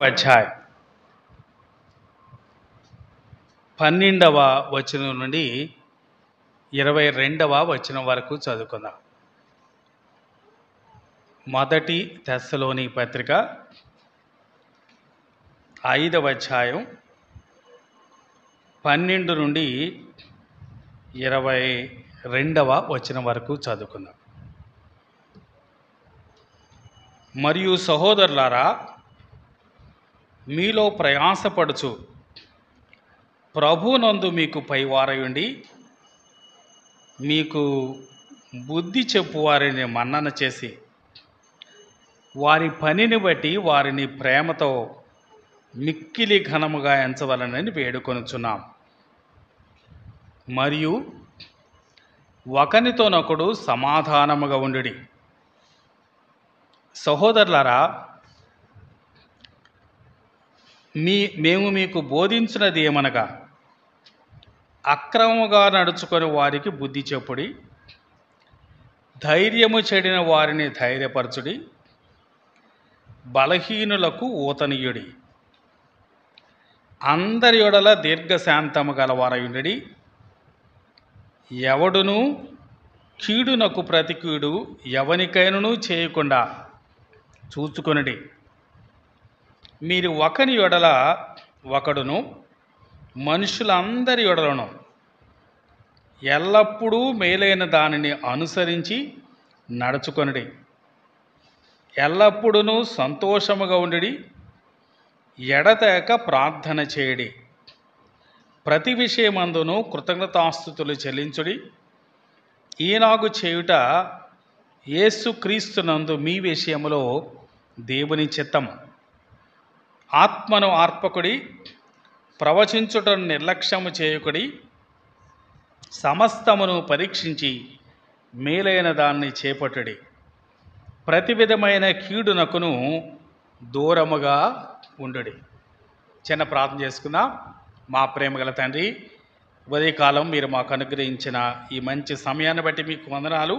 అధ్యాయం 12వ వచనం నుండి 22వ వచనం వరకు చదువుకుందాం. మొదటి తెస్సలోని పత్రిక 5వ అధ్యాయం 12 నుండి 22వ వచనం వరకు చదువుకుందాం. మరియు సహోదరులారా, మీలో ప్రయాసపడుచు ప్రభునందు మీకు పైవారయుండి మీకు బుద్ధి చెప్పువారిని మన్నన చేసి వారి పనిని బట్టి వారిని ప్రేమతో మిక్కిలి ఘనముగా ఎంచవలనని వేడుకొనుచున్నాం. మరియు ఒకనితోనొకడు సమాధానముగా ఉండుడి. సహోదరులారా, మేము మీకు బోధించినది ఏమనగా, అక్రమముగా నడుచుకొని వారికి బుద్ధి చెప్పుడి, ధైర్యము చెడిన వారిని ధైర్యపరచుడి, బలహీనులకు ఊతనీయుడి, అందరి యొడల దీర్ఘశాంతము గలవారయుండుడి. ఎవడును కీడునకు ప్రతి కీడు ఎవనికైనను చేయకుండా చూచుకొనుడి. మీరు ఒకని యొడల ఒకడును మనుషులందరి యొడలను ఎల్లప్పుడూ మేలైన దానిని అనుసరించి నడుచుకొనుడి. ఎల్లప్పుడూ సంతోషముగా ఉండుడి, ఎడతెగక ప్రార్థన చేయుడి. ప్రతి విషయమందును కృతజ్ఞతాస్తుతులు చెల్లించుడి. ఈనాగు చేయుట యేసుక్రీస్తునందు మీ విషయములో దేవుని చిత్తము. ఆత్మను ఆర్పకుడి, ప్రవచించుటను నిర్లక్ష్యము చేయకుడి. సమస్తమును పరీక్షించి మేలైన దాన్ని చేపట్టుడి. ప్రతి విధమైన కీడునకును దూరముగా ఉండుడి. చిన్న ప్రార్థన చేసుకుందాం. మా ప్రేమగల తండ్రి, ఉదయకాలం మీరు మాకు అనుగ్రహించిన ఈ మంచి సమయాన్ని బట్టి మీకు వందనాలు.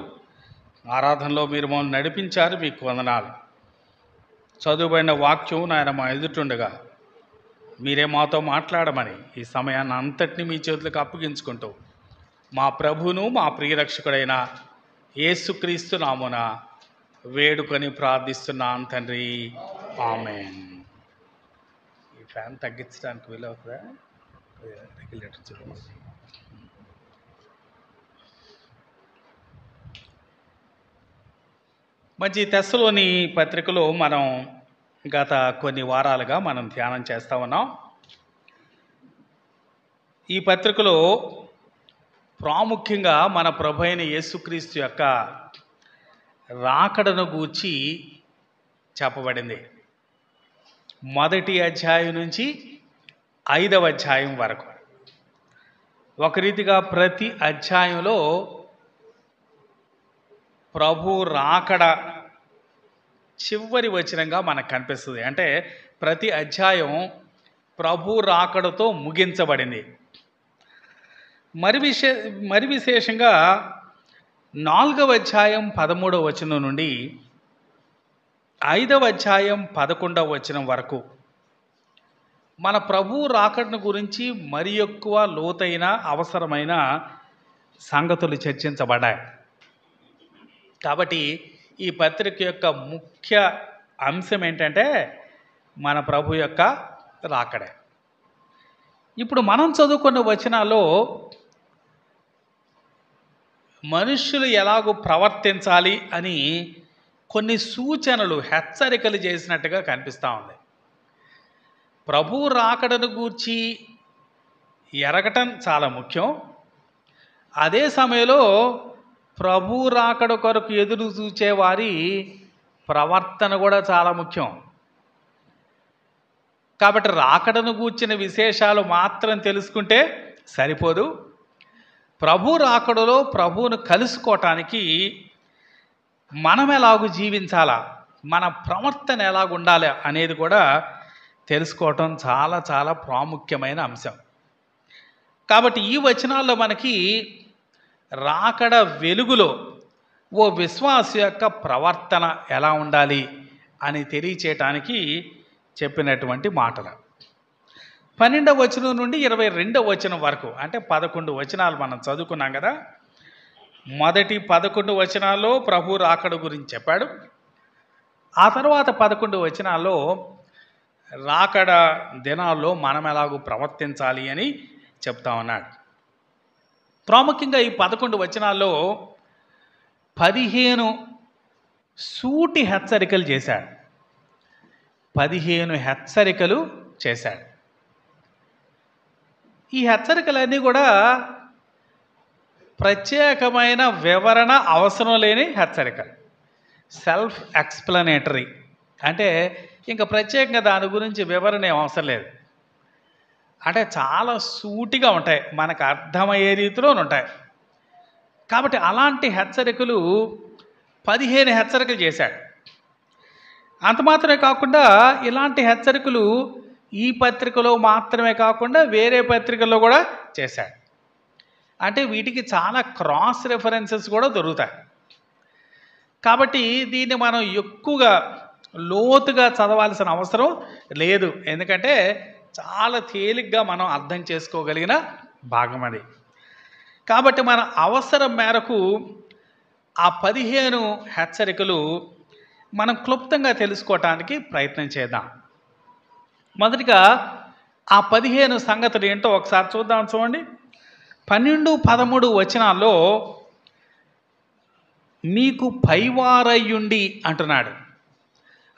ఆరాధనలో మీరు మమ్మల్ని నడిపించారు, మీకు వందనాలు. చదువుబడిన వాక్యం నాయన మా ఎదుటుండగా మీరే మాతో మాట్లాడమని ఈ సమయాన్ని అంతటినీ మీ చేతులకు అప్పగించుకుంటూ మా ప్రభువును మా ప్రియరక్షకుడైన యేసుక్రీస్తు నామున వేడుకొని ప్రార్థిస్తున్నాను తండ్రి, ఆమేన్. ఈ ఫ్యాన్ తగ్గించడానికి వీలవుతుందా? రెగ్యులేటర్ చూడండి. మంచి తెస్సలోని పత్రికలో మనం గత కొన్ని వారాలుగా మనం ధ్యానం చేస్తూ ఉన్నాం. ఈ పత్రికలో ప్రాముఖ్యంగా మన ప్రభు అయిన యేసుక్రీస్తు యొక్క రాకడను గూర్చి చెప్పబడింది. మొదటి అధ్యాయం నుంచి 5వ అధ్యాయం వరకు. ఒక రీతిగా ప్రతి అధ్యాయంలో ప్రభు రాకడ చివరి వచనంగా మనకు కనిపిస్తుంది. అంటే ప్రతి అధ్యాయం ప్రభు రాకడతో ముగించబడింది. మరి విశేషంగా 4వ అధ్యాయం 13వ వచనం నుండి 5వ అధ్యాయం 11వ వచనం వరకు మన ప్రభు రాకడను గురించి మరి ఎక్కువ లోతైన అవసరమైన సంగతులు చర్చించబడ్డాయి. కాబట్టి ఈ పత్రిక యొక్క ముఖ్య అంశం ఏంటంటే మన ప్రభు యొక్క రాకడే. ఇప్పుడు మనం చదువుకున్న వచనాల్లో మనుష్యులు ఎలాగో ప్రవర్తించాలి అని కొన్ని సూచనలు, హెచ్చరికలు చేసినట్టుగా కనిపిస్తూ ఉంది. ప్రభు రాకడను గూర్చి ఎరగటం చాలా ముఖ్యం. అదే సమయంలో ప్రభు రాకడ కొరకు ఎదురు చూచే వారి ప్రవర్తన కూడా చాలా ముఖ్యం. కాబట్టి రాకడను గూర్చిన విశేషాలు మాత్రం తెలుసుకుంటే సరిపోదు. ప్రభు రాకడలో ప్రభువును కలుసుకోవటానికి మనం ఎలాగూ జీవించాలా, మన ప్రవర్తన ఎలాగుండాలి అనేది కూడా తెలుసుకోవటం చాలా చాలా ప్రాముఖ్యమైన అంశం. కాబట్టి ఈ వచనాల్లో మనకి రాకడ వెలుగులో ఓ విశ్వాస యొక్క ప్రవర్తన ఎలా ఉండాలి అని తెలియచేయటానికి చెప్పినటువంటి మాటలు. 12వ వచనం నుండి 22వ వచనం వరకు, అంటే 11 వచనాలు మనం చదువుకున్నాం కదా. మొదటి 11 వచనాల్లో ప్రభు రాకడ గురించి చెప్పాడు. ఆ తర్వాత 11 వచనాల్లో రాకడ దినాల్లో మనం ఎలాగూ ప్రవర్తించాలి అని చెప్తా ఉన్నాడు. ప్రాముఖ్యంగా ఈ 11 వచనాల్లో 15 సూటి హెచ్చరికలు చేశాడు. 15 హెచ్చరికలు చేశాడు. ఈ హెచ్చరికలన్నీ కూడా ప్రత్యేకమైన వివరణ అవసరం లేని హెచ్చరికలు, సెల్ఫ్ ఎక్స్ప్లనేటరీ. అంటే ఇంకా ప్రత్యేకంగా దాని గురించి వివరణ ఏం అవసరం లేదు. అంటే చాలా సూటిగా ఉంటాయి, మనకు అర్థమయ్యే రీతిలో ఉంటాయి. కాబట్టి అలాంటి హెచ్చరికలు 15 హెచ్చరికలు చేశాడు. అంత మాత్రమే కాకుండా ఇలాంటి హెచ్చరికలు ఈ పత్రికలో మాత్రమే కాకుండా వేరే పత్రికల్లో కూడా చేశాడు. అంటే వీటికి చాలా క్రాస్ రెఫరెన్సెస్ కూడా దొరుకుతాయి. కాబట్టి దీన్ని మనం ఎక్కువగా లోతుగా చదవాల్సిన అవసరం లేదు, ఎందుకంటే చాలా తేలిగ్గా మనం అర్థం చేసుకోగలిగిన భాగం అది. కాబట్టి మన అవసరం మేరకు ఆ 15 హెచ్చరికలు మనం క్లుప్తంగా తెలుసుకోవటానికి ప్రయత్నం చేద్దాం. మొదటిగా ఆ 15 సంగతులు ఏంటో ఒకసారి చూద్దాం. చూడండి, 12, 13 వచనాల్లో మీకు పైవారయ్యుండి అంటున్నాడు.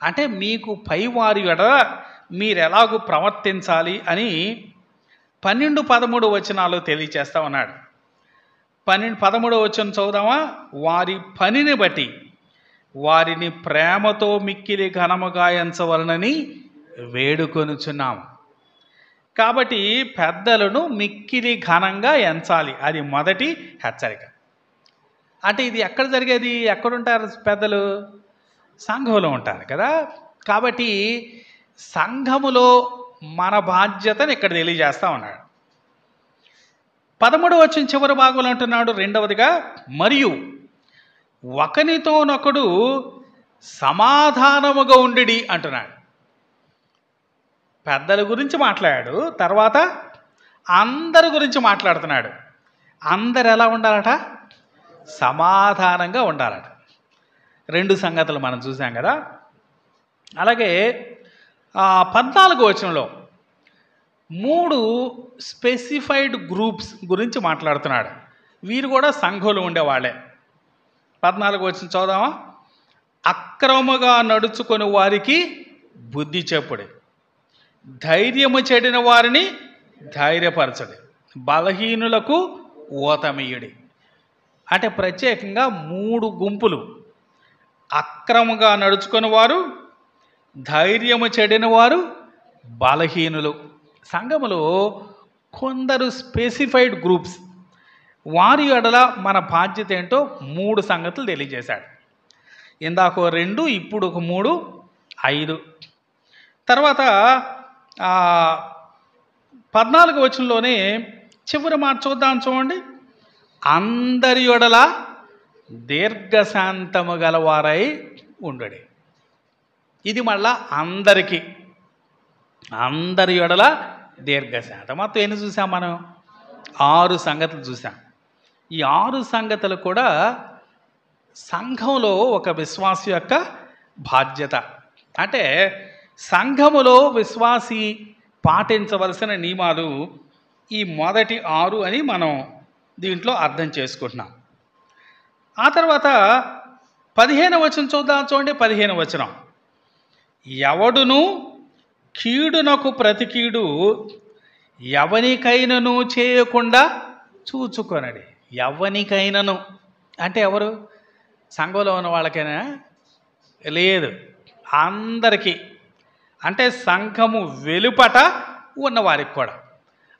అంటే మీకు పైవారి ఎడల మీరు ఎలాగూ ప్రవర్తించాలి అని 12, 13 వచనాలు తెలియచేస్తా ఉన్నాడు. 13వ వచనం చదువుదామా. వారి పనిని బట్టి వారిని ప్రేమతో మిక్కిలి ఘనముగా ఎంచవలనని వేడుకొనుచున్నాము. కాబట్టి పెద్దలను మిక్కిలి ఘనంగా ఎంచాలి, అది మొదటి హెచ్చరిక. అంటే ఇది ఎక్కడ జరిగేది? ఎక్కడుంటారు పెద్దలు? సంఘంలో ఉంటారు కదా. కాబట్టి సంఘములో మన బాధ్యతను ఇక్కడ తెలియజేస్తా ఉన్నాడు. 13వ వచనం చివరి భాగంలో అంటున్నాడు, రెండవదిగా మరియు ఒకనితోనొకడు సమాధానముగా ఉండి అంటున్నాడు. పెద్దల గురించి మాట్లాడాడు, తర్వాత అందరి గురించి మాట్లాడుతున్నాడు. అందరు ఎలా ఉండాలట? సమాధానంగా ఉండాలట. 2 సంగతులు మనం చూసాం కదా. అలాగే 14వ వచనంలో 3 స్పెసిఫైడ్ గ్రూప్స్ గురించి మాట్లాడుతున్నాడు. వీరు కూడా సంఘంలో ఉండేవాళ్ళే. 14వ వచనం చదువుదామా. అక్రమముగా నడుచుకొని వారికి బుద్ధి చెప్పుడి, ధైర్యము చెడిన వారిని ధైర్యపరచడి, బలహీనులకు ఓతమియుడి. అంటే ప్రత్యేకంగా 3 గుంపులు: అక్రమంగా నడుచుకుని వారు, ధైర్యము చెడిన వారు, బలహీనులు. సంఘములో కొందరు స్పెసిఫైడ్ గ్రూప్స్, వారి ఎడల మన బాధ్యత ఏంటో 3 సంగతులు తెలియజేశాడు. ఇందాక 2, ఇప్పుడు ఒక 3, 5. తర్వాత 14వ వచనంలోనే చివరి మాట చూద్దాం. చూడండి, అందరి ఎడల దీర్ఘశాంతము గలవారై ఉండడి. ఇది మళ్ళా అందరికీ, అందరి ఎడల దీర్ఘశాంతం. మొత్తం ఎన్ని చూసాం మనం? 6 సంగతులు చూసాం. ఈ 6 సంగతులు కూడా సంఘంలో ఒక విశ్వాసి యొక్క బాధ్యత. అంటే సంఘములో విశ్వాసి పాటించవలసిన నియమాలు ఈ మొదటి 6 అని మనం దీంట్లో అర్థం చేసుకుంటున్నాం. ఆ తర్వాత 15వ వచనం చూద్దాం. చూడండి, 15వ వచనం. ఎవడును కీడునకు ప్రతి కీడు ఎవనికైనను చేయకుండా చూచుకొనడి. ఎవనికైనను అంటే ఎవరు? సంఘంలో ఉన్న వాళ్ళకైనా? లేదు, అందరికీ. అంటే సంఘము వెలుపట ఉన్నవారికి కూడా.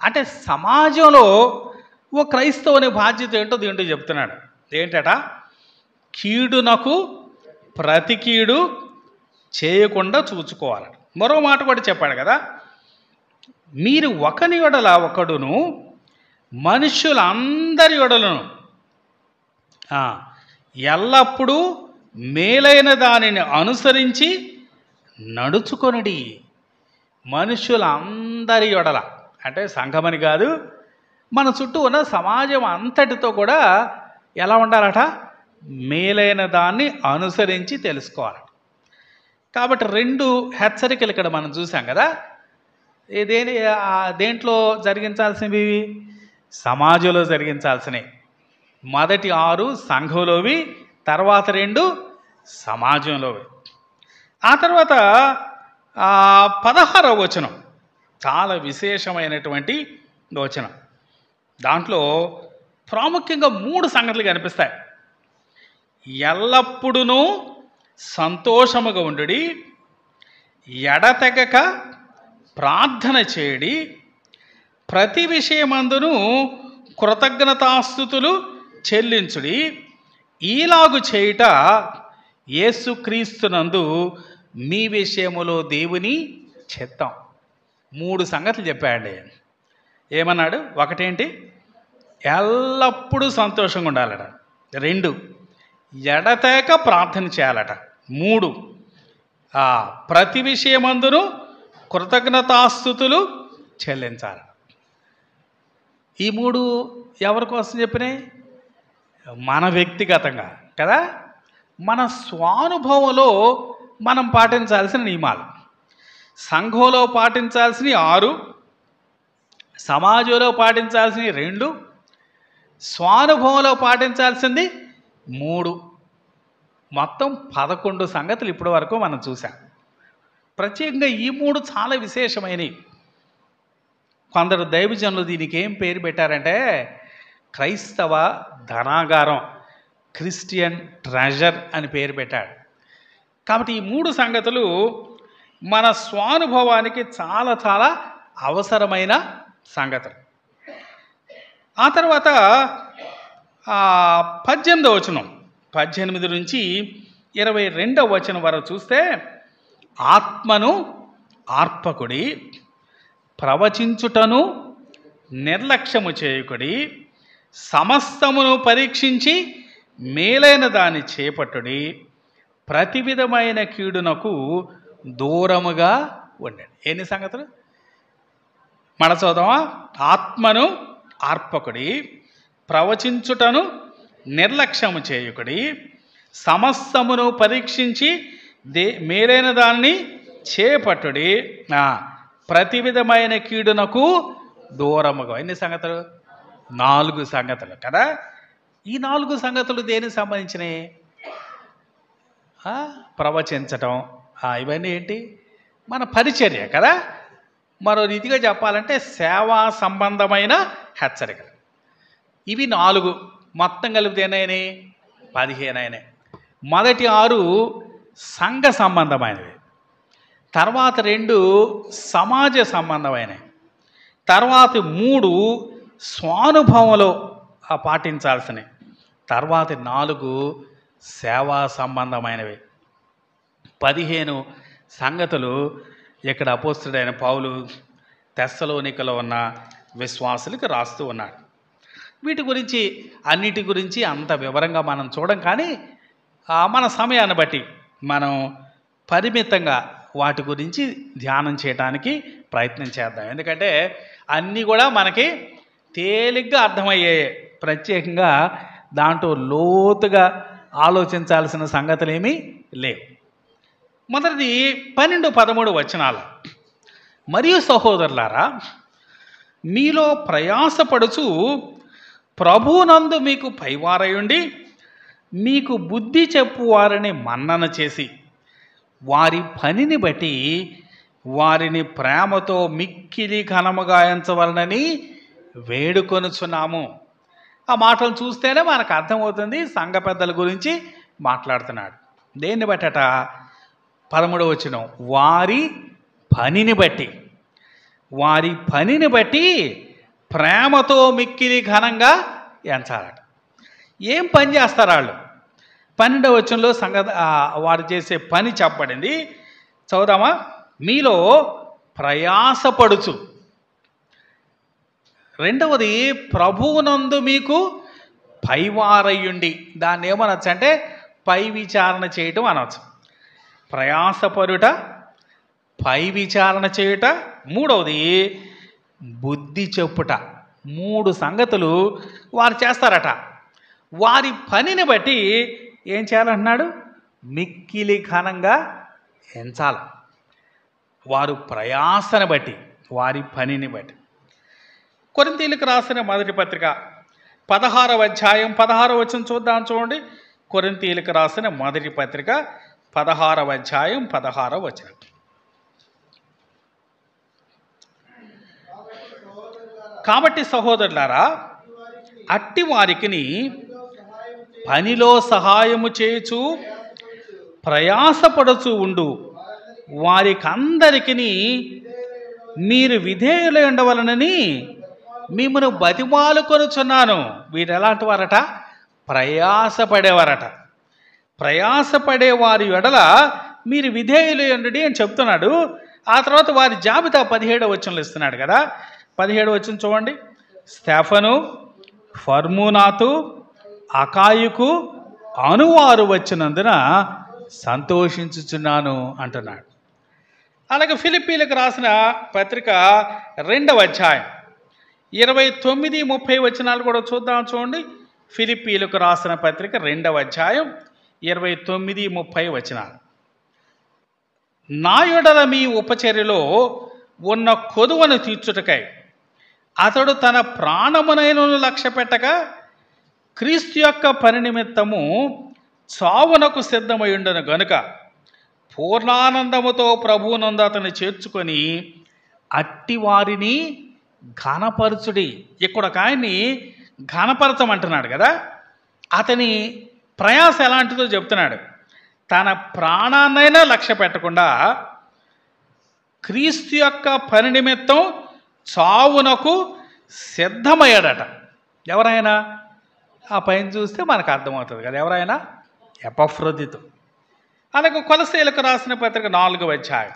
అంటే సమాజంలో ఓ క్రైస్తవుని బాధ్యత ఏంటో దీంట్లో చెప్తున్నాడు. ఏంటట? కీడునకు ప్రతి కీడు చేయకుండా చూచుకోవాలట. మరో మాట కూడా చెప్పాడు కదా, మీరు ఒకని ఎడల ఒకడును మనుష్యులందరి ఎడలను ఎల్లప్పుడూ మేలైన దానిని అనుసరించి నడుచుకొనుడి. మనుషులందరి యొడల, అంటే సంఘమని కాదు, మన చుట్టూ ఉన్న సమాజం అంతటితో కూడా ఎలా ఉండాలట? మేలైన దాన్ని అనుసరించి తెలుసుకోవాలి. కాబట్టి 2 హెచ్చరికలు ఇక్కడ మనం చూసాం కదా. దేంట్లో జరిగించాల్సినవి? సమాజంలో జరిగించాల్సినవి. మొదటి 6 సంఘంలోవి, తర్వాత 2 సమాజంలోవి. ఆ తర్వాత 16వ వచనం చాలా విశేషమైనటువంటి వచనం. దాంట్లో ప్రాముఖ్యంగా 3 సంగతులు కనిపిస్తాయి. ఎల్లప్పుడూ సంతోషముగా ఉండుడి, ఎడతెగక ప్రార్థన చేయడి, ప్రతి విషయమందును కృతజ్ఞతాస్తుతులు చెల్లించుడి, ఈలాగు చేయుట యేసుక్రీస్తునందు మీ విషయములో దేవుని చిత్తం. 3 సంగతులు చెప్పాడండి. ఏమన్నాడు? ఒకటేంటి? ఎల్లప్పుడూ సంతోషంగా ఉండాలట. 2 ఎడతెగక ప్రార్థన చేయాలట. 3 ప్రతి విషయమందును కృతజ్ఞతాస్తుతులు చెల్లించాలి. ఈ 3 ఎవరి కోసం చెప్పినాయి? మన వ్యక్తిగతంగా కదా, మన స్వానుభవంలో మనం పాటించాల్సిన నియమాలు. సంఘంలో పాటించాల్సినవి 6, సమాజంలో పాటించాల్సినవి 2, స్వానుభవంలో పాటించాల్సింది 3. మొత్తం 11 సంగతులు ఇప్పటి వరకు మనం చూసాం. ప్రత్యేకంగా ఈ 3 చాలా విశేషమైనవి. కొందరు దైవజనులు దీనికి ఏం పేరు పెట్టారంటే క్రైస్తవ ధనాగారం, క్రిస్టియన్ ట్రెజర్ అని పేరు పెట్టాడు. కాబట్టి ఈ 3 సంగతులు మన స్వానుభవానికి చాలా చాలా అవసరమైన సంగతులు. ఆ తర్వాత 18వ వచనం, 18 నుంచి 22వ వచనం వరకు చూస్తే, ఆత్మను ఆర్పకుడి, ప్రవచించుటను నిర్లక్ష్యము చేయకుడి, సమస్తమును పరీక్షించి మేలైన దాన్ని చేపట్టుడి, ప్రతి విధమైన కీడునకు దూరముగా ఉండండి. ఎన్ని సంగతులు మన చదువుదామా? ఆత్మను ఆర్పకుడి, ప్రవచించుటను నిర్లక్ష్యము చేయకుడి, సమస్తమును పరీక్షించి మేలైన దాన్ని చేపట్టుడి, ప్రతి విధమైన కీడునకు దూరముగా. ఎన్ని సంగతులు? 4 సంగతులు కదా. ఈ 4 సంగతులు దేనికి సంబంధించినవి? ప్రవచించటం, ఇవన్నీ ఏంటి? మన పరిచర్య కదా. మరో రీతిగా చెప్పాలంటే సేవా సంబంధమైన హెచ్చరికలు. ఇవి 4 మొత్తం కలిపితే ఎన్నైనాయి? 15 అయినాయి. మొదటి 6 సంఘ సంబంధమైనవి, తర్వాత 2 సమాజ సంబంధమైనవి, తర్వాత 3 స్వానుభవంలో పాటించాల్సినవి, తర్వాత 4 సేవా సంబంధమైనవి. 15 సంగతులు ఇక్కడ అపోస్తలుడైన పౌలు తెస్సలోనికలో ఉన్న విశ్వాసులకు రాస్తూ ఉన్నాడు. వీటి గురించి అన్నిటి గురించి అంత వివరంగా మనం చూడం, కానీ మన సమయాన్ని బట్టి మనం పరిమితంగా వాటి గురించి ధ్యానం చేయడానికి ప్రయత్నం చేద్దాం. ఎందుకంటే అన్నీ కూడా మనకి తేలిగ్గా అర్థమయ్యాయి. ప్రత్యేకంగా దాంట్లో లోతుగా ఆలోచించాల్సిన సంగతులు ఏమీ లేవు. మొదటిది 12, 13 వచనాలు. మరియు సహోదరులారా, మీలో ప్రయాసపడుచు ప్రభువునందు మీకు పైవారయుండి మీకు బుద్ధి చెప్పువారిని మన్నన చేసి వారి పనిని బట్టి వారిని ప్రేమతో మిక్కిలి ఘనముగా ఎంచవలనని వేడుకొనుచున్నాము. ఆ మాటలు చూస్తేనే మనకు అర్థమవుతుంది సంఘ పెద్దల గురించి మాట్లాడుతున్నాడు. దేన్ని బట్టట? 13వ వచనం, వారి పనిని బట్టి, వారి పనిని బట్టి ప్రేమతో మిక్కిలి ఘనంగా ఎంచాలట. ఏం పని చేస్తారు వాళ్ళు? 12వ వచనంలో వారు చేసే పని చెప్పబడింది. చదువుదామా? మీలో ప్రయాసపడుచు. రెండవది ప్రభువునందు మీకు పైవారయ్యుండి. దాన్ని ఏమనొచ్చు అంటే పై విచారణ చేయటం అనవచ్చు. ప్రయాసపడుట, పై విచారణ చేయుట, మూడవది బుద్ధి చెప్పుట. 3 సంగతులు వారు చేస్తారట. వారి పనిని బట్టి ఏం చేయాలంటున్నాడు? మిక్కిలి ఘనంగా ఎంచాలి. వారు ప్రయాసను బట్టి, వారి పనిని బట్టి. కొరింథీయులకు రాసిన మొదటి పత్రిక 16వ అధ్యాయం 16వ వచనం చూడండి. కొరింథీయులకు రాసిన మొదటి పత్రిక 16వ అధ్యాయం 16వ వచనం. కాబట్టి సహోదరులారా, అట్టి వారికిని పనిలో సహాయము చేయుచు ప్రయాసపడుచు ఉండు వారికందరికి మీరు విధేయులై ఉండవలనని మిమ్మను బతిమాలు కొనుచున్నాను. వీరు ఎలాంటి వారట? ప్రయాసపడేవారట. ప్రయాసపడే వారి ఎడల మీరు విధేయులై ఉండుడి అని చెప్తున్నాడు. ఆ తర్వాత వారి జాబితా 17వ వచనంలో ఇస్తున్నాడు కదా. 17వ వచనం చూడండి. స్తెఫను, ఫర్మూనాతు, అకాయుకు అనువారు వచ్చినందున సంతోషించుచున్నాను అంటున్నాడు. అలాగే ఫిలిప్పీలకు రాసిన పత్రిక 2వ అధ్యాయం 29, 30 వచనాలు కూడా చూడండి. ఫిలిప్పీలకు రాసిన పత్రిక 2వ అధ్యాయం 29, 30 వచనాలు. నా యొడల మీ ఉపచర్యలో ఉన్న కొదువను తీర్చుటకై అతడు తన ప్రాణమునైనను లక్ష్య పెట్టక క్రీస్తు యొక్క పని నిమిత్తము చావునకు సిద్ధమైండను గనుక పూర్ణానందముతో ప్రభువునందు అతన్ని చేర్చుకొని అట్టి వారిని ఘనపరచుడి. ఇక్కడ ఒక ఆయన్ని ఘనపరచమంటున్నాడు కదా. అతని ప్రయాస ఎలాంటిదో చెప్తున్నాడు. తన ప్రాణాన్నైనా లక్ష్య పెట్టకుండా క్రీస్తు యొక్క పని నిమిత్తం చావునకు సిద్ధమయ్యాడట. ఎవరైనా ఆ పైన చూస్తే మనకు అర్థమవుతుంది కదా. ఎవరైనా? ఎపఫ్రోదితు. అలాగే కొలస్సీయులకు రాసిన పత్రిక 4వ అధ్యాయం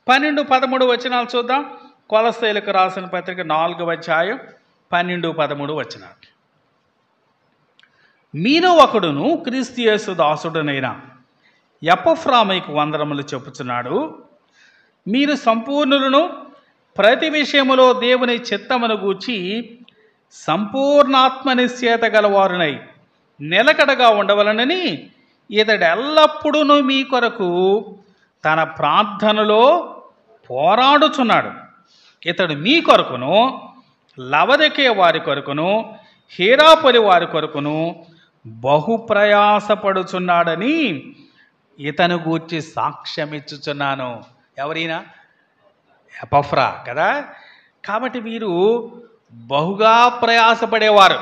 12, 13 వచనాలు చూద్దాం. కొలస్సీయులకు రాసిన పత్రిక 4వ అధ్యాయం 12, 13 వచనాలు. మీలో ఒకడును క్రీస్తు యేసు దాసుడునైన ఎపఫ్రా మీకు వందనములు చెప్పుచున్నాడు. మీరు సంపూర్ణులను, ప్రతి విషయములో దేవుని చిత్తమును గూర్చి సంపూర్ణాత్మ నిశ్చయత గలవారునై నిలకడగా ఉండవలనని ఇతడు ఎల్లప్పుడూ మీ కొరకు తన ప్రార్థనలో పోరాడుచున్నాడు. ఇతడు మీ కొరకును, లవదకే వారి కొరకును, హీరాపొలి వారి కొరకును బహుప్రయాసపడుచున్నాడని ఇతను గూర్చి సాక్ష్యమిచ్చుచున్నాను. ఎవరైనా? ఎపఫ్రా కదా. కాబట్టి వీరు బహుగా ప్రయాసపడేవారు.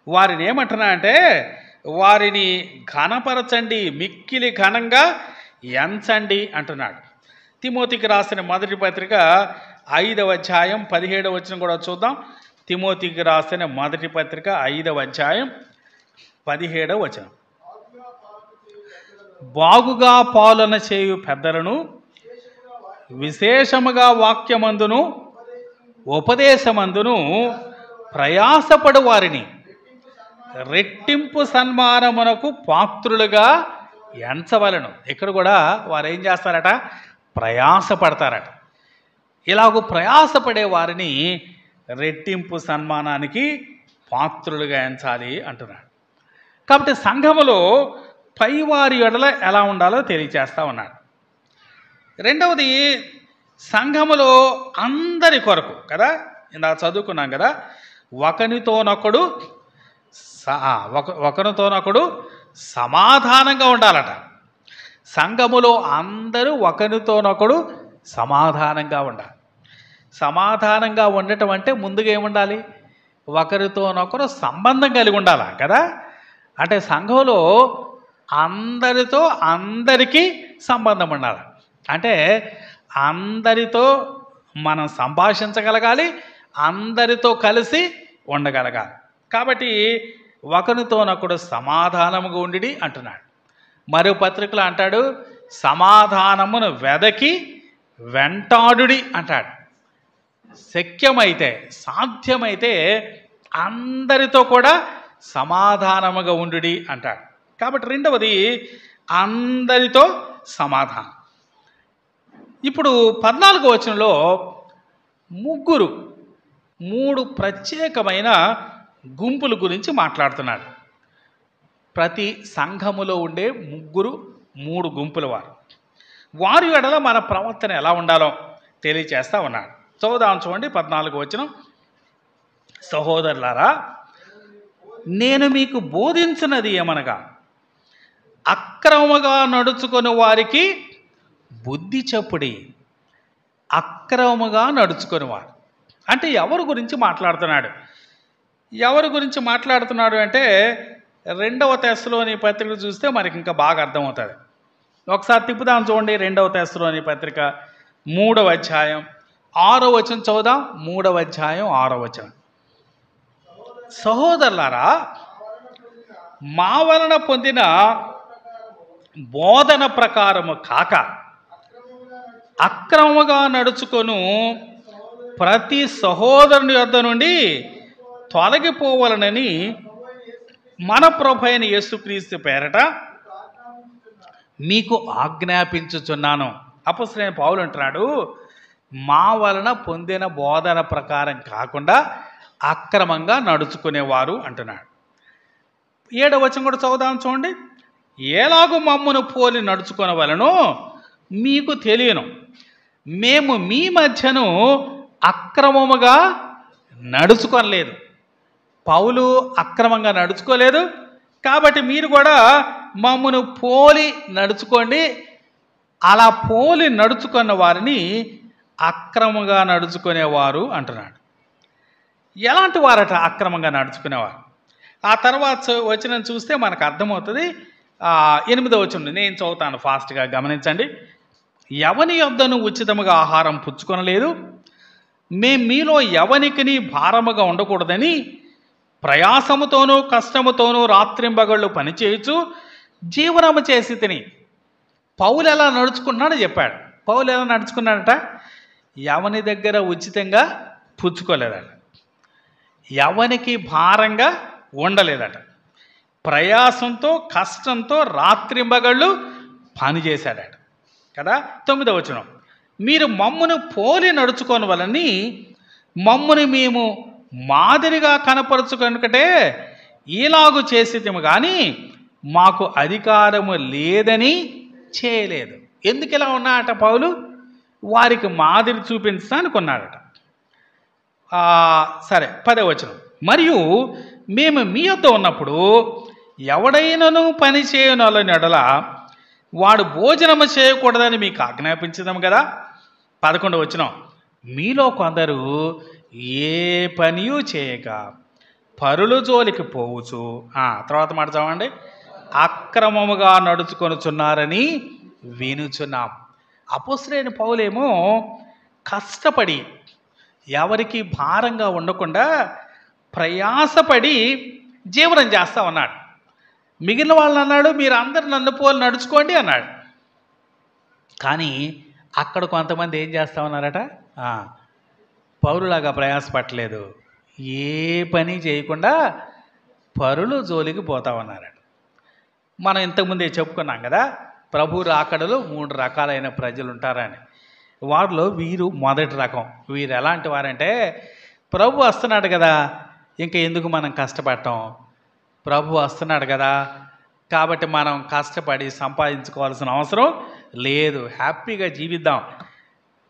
వారిని ఏమంటున్నా అంటే వారిని ఘనపరచండి, మిక్కిలి ఘనంగా ఎంచండి అంటున్నాడు. తిమోతికి రాసిన మొదటి పత్రిక 5వ అధ్యాయం 17వ వచనం కూడా చూద్దాం. తిమోతికి రాసిన మొదటి పత్రిక 5వ అధ్యాయం 17వ వచనం. బాగుగా పాలన చేయు పెద్దలను, విశేషముగా వాక్యమందును ఉపదేశమందును ప్రయాసపడు వారిని రెట్టింపు సన్మానమునకు పాత్రులుగా ఎంచవలను. ఇక్కడ కూడా వారు ఏం చేస్తారట? ప్రయాసపడతారట. ఇలాగూ ప్రయాసపడే వారిని రెట్టింపు సన్మానానికి పాత్రులుగా ఎంచాలి అంటున్నాడు. కాబట్టి సంఘములో పైవారి ఎడల ఎలా ఉండాలో తెలియచేస్తా ఉన్నాడు. రెండవది, సంఘములో అందరి కొరకు కదా, ఇందాక చదువుకున్నాం కదా, ఒకరితోనొకడు సమాధానంగా ఉండాలట. సంఘములో అందరూ ఒకరితోనొకడు సమాధానంగా ఉండాలి. సమాధానంగా ఉండటం అంటే ముందుగా ఏముండాలి? ఒకరితోనొకరు సంబంధం కలిగి ఉండాలా కదా. అంటే సంఘంలో అందరితో అందరికీ సంబంధం ఉండాలి. అంటే అందరితో మనం సంభాషించగలగాలి, అందరితో కలిసి ఉండగలగాలి. కాబట్టి ఒకరితోనొకడు సమాధానముగా ఉండి అంటున్నాడు. మరో పత్రికలో అంటాడు, సమాధానమును వెదకి వెంటాడుడి అంటాడు. శక్యమైతే, సాధ్యమైతే అందరితో కూడా సమాధానముగా ఉండుడి అంటాడు. కాబట్టి రెండవది, అందరితో సమాధానం. ఇప్పుడు 14వ వచనంలో ముగ్గురు 3 ప్రత్యేకమైన గుంపుల గురించి మాట్లాడుతున్నాడు. ప్రతి సంఘములో ఉండే 3 గుంపుల వారి ఎడల మన ప్రవర్తన ఎలా ఉండాలో తెలియచేస్తా ఉన్నాడు. చదువుదాం చూడండి 14వ వచనం. సహోదరులారా, నేను మీకు బోధించినది ఏమనగా అక్రమముగా నడుచుకుని వారికి బుద్ధి చెప్పుడి. అక్రమముగా నడుచుకుని వారు అంటే ఎవరి గురించి మాట్లాడుతున్నాడు? ఎవరి గురించి మాట్లాడుతున్నాడు అంటే 2వ తెస్సలోని పత్రిక చూస్తే మనకి ఇంకా బాగా అర్థమవుతుంది. ఒకసారి తిప్పుదాం చూడండి. 2వ తెస్సలోని పత్రిక 3వ అధ్యాయం 6వ వచనం చదువుదాం. 3వ అధ్యాయం 6వ వచనం. సహోదరులారా, మా వలన పొందిన బోధన ప్రకారము కాక అక్రమముగా నడుచుకొను ప్రతి సహోదరుని యొద్ద నుండి తొలగిపోవాలనని మన ప్రభు అయిన యేసుక్రీస్తు పేరట మీకు ఆజ్ఞాపించుచున్నాను. అపొస్తలుడైన పౌలు అంటున్నాడు, మా వలన పొందిన బోధన ప్రకారం కాకుండా అక్రమంగా నడుచుకునేవారు అంటున్నాడు. 7వ వచనం కూడా చదువుదాం చూడండి. ఎలాగూ మమ్మును పోలి నడుచుకొనవలెనో మీకు తెలియను. మేము మీ మధ్యను అక్రమముగా నడుచుకొనలేదు. పౌలు అక్రమంగా నడుచుకోలేదు, కాబట్టి మీరు కూడా మమ్మను పోలి నడుచుకోండి. అలా పోలి నడుచుకున్న వారిని అక్రమంగా నడుచుకునేవారు అంటున్నాడు. ఎలాంటి వారట అక్రమంగా నడుచుకునేవారు? ఆ తర్వాత వచనం చూస్తే మనకు అర్థమవుతుంది. 8వ వచనం నేను చదువుతాను, ఫాస్ట్గా గమనించండి. ఎవని యొద్దను ఉచితముగా ఆహారం పుచ్చుకొనలేదు, మేము మీలో ఎవనికిని భారముగా ఉండకూడదని ప్రయాసముతోనూ కష్టముతోనూ రాత్రింబగళ్ళు పనిచేయచ్చు జీవనము చేసి తిని. పౌలు ఎలా నడుచుకున్నాడో చెప్పాడు. పౌలు ఎలా నడుచుకున్నాడట? ఎవని దగ్గర ఉచితంగా పుచ్చుకోలేదట, ఎవనికి భారంగా ఉండలేదట, ప్రయాసంతో కష్టంతో రాత్రింబగళ్ళు పనిచేశాడట కదా. 9వ వచనం. మీరు మమ్మును పోలి నడుచుకోని వలని మమ్ముని మేము మాదిరిగా కనపరుచుకొనుకటే ఈలాగు చేసేదేమో కానీ మాకు అధికారము లేదని చేయలేదు. ఎందుకు ఇలా ఉన్నాడట పౌలు? వారికి మాదిరి చూపించడానికి ఉన్నాడట. సరే, 10వ వచనం. మరియు మేము మీ వద్ద ఉన్నప్పుడు ఎవడైనను పని చేయనొల్లని ఎడల వాడు భోజనము చేయకూడదని మీకు ఆజ్ఞాపించదాం కదా. 11వ వచనం. మీలో కొందరు ఏ పనియూ చేయక పరుల జోలికి పోవచ్చు. తర్వాత మాట చదవండి. అక్రమముగా నడుచుకొనుచున్నారని వినుచున్నాం. అపొస్తలుడైన పౌలేమో కష్టపడి ఎవరికి భారంగా ఉండకుండా ప్రయాసపడి జీవనం చేస్తా ఉన్నాడు. మిగిలిన వాళ్ళని అన్నాడు, మీరు అందరు నన్ను పోలి నడుచుకోండి అన్నాడు. కానీ అక్కడ కొంతమంది ఏం చేస్తా ఉన్నారట? పౌరులాగా ప్రయాసపట్టలేదు, ఏ పని చేయకుండా పరులు జోలికి పోతా ఉన్నారట. మనం ఇంతకుముందే చెప్పుకున్నాం కదా, ప్రభు రాకడలో 3 రకాలైన ప్రజలు ఉంటారని. వారిలో వీరు మొదటి రకం. వీరు ఎలాంటి వారంటే, ప్రభు వస్తున్నాడు కదా, ఇంకా ఎందుకు మనం కష్టపడటం, ప్రభు వస్తున్నాడు కదా కాబట్టి మనం కష్టపడి సంపాదించుకోవాల్సిన అవసరం లేదు, హ్యాపీగా జీవిద్దాం,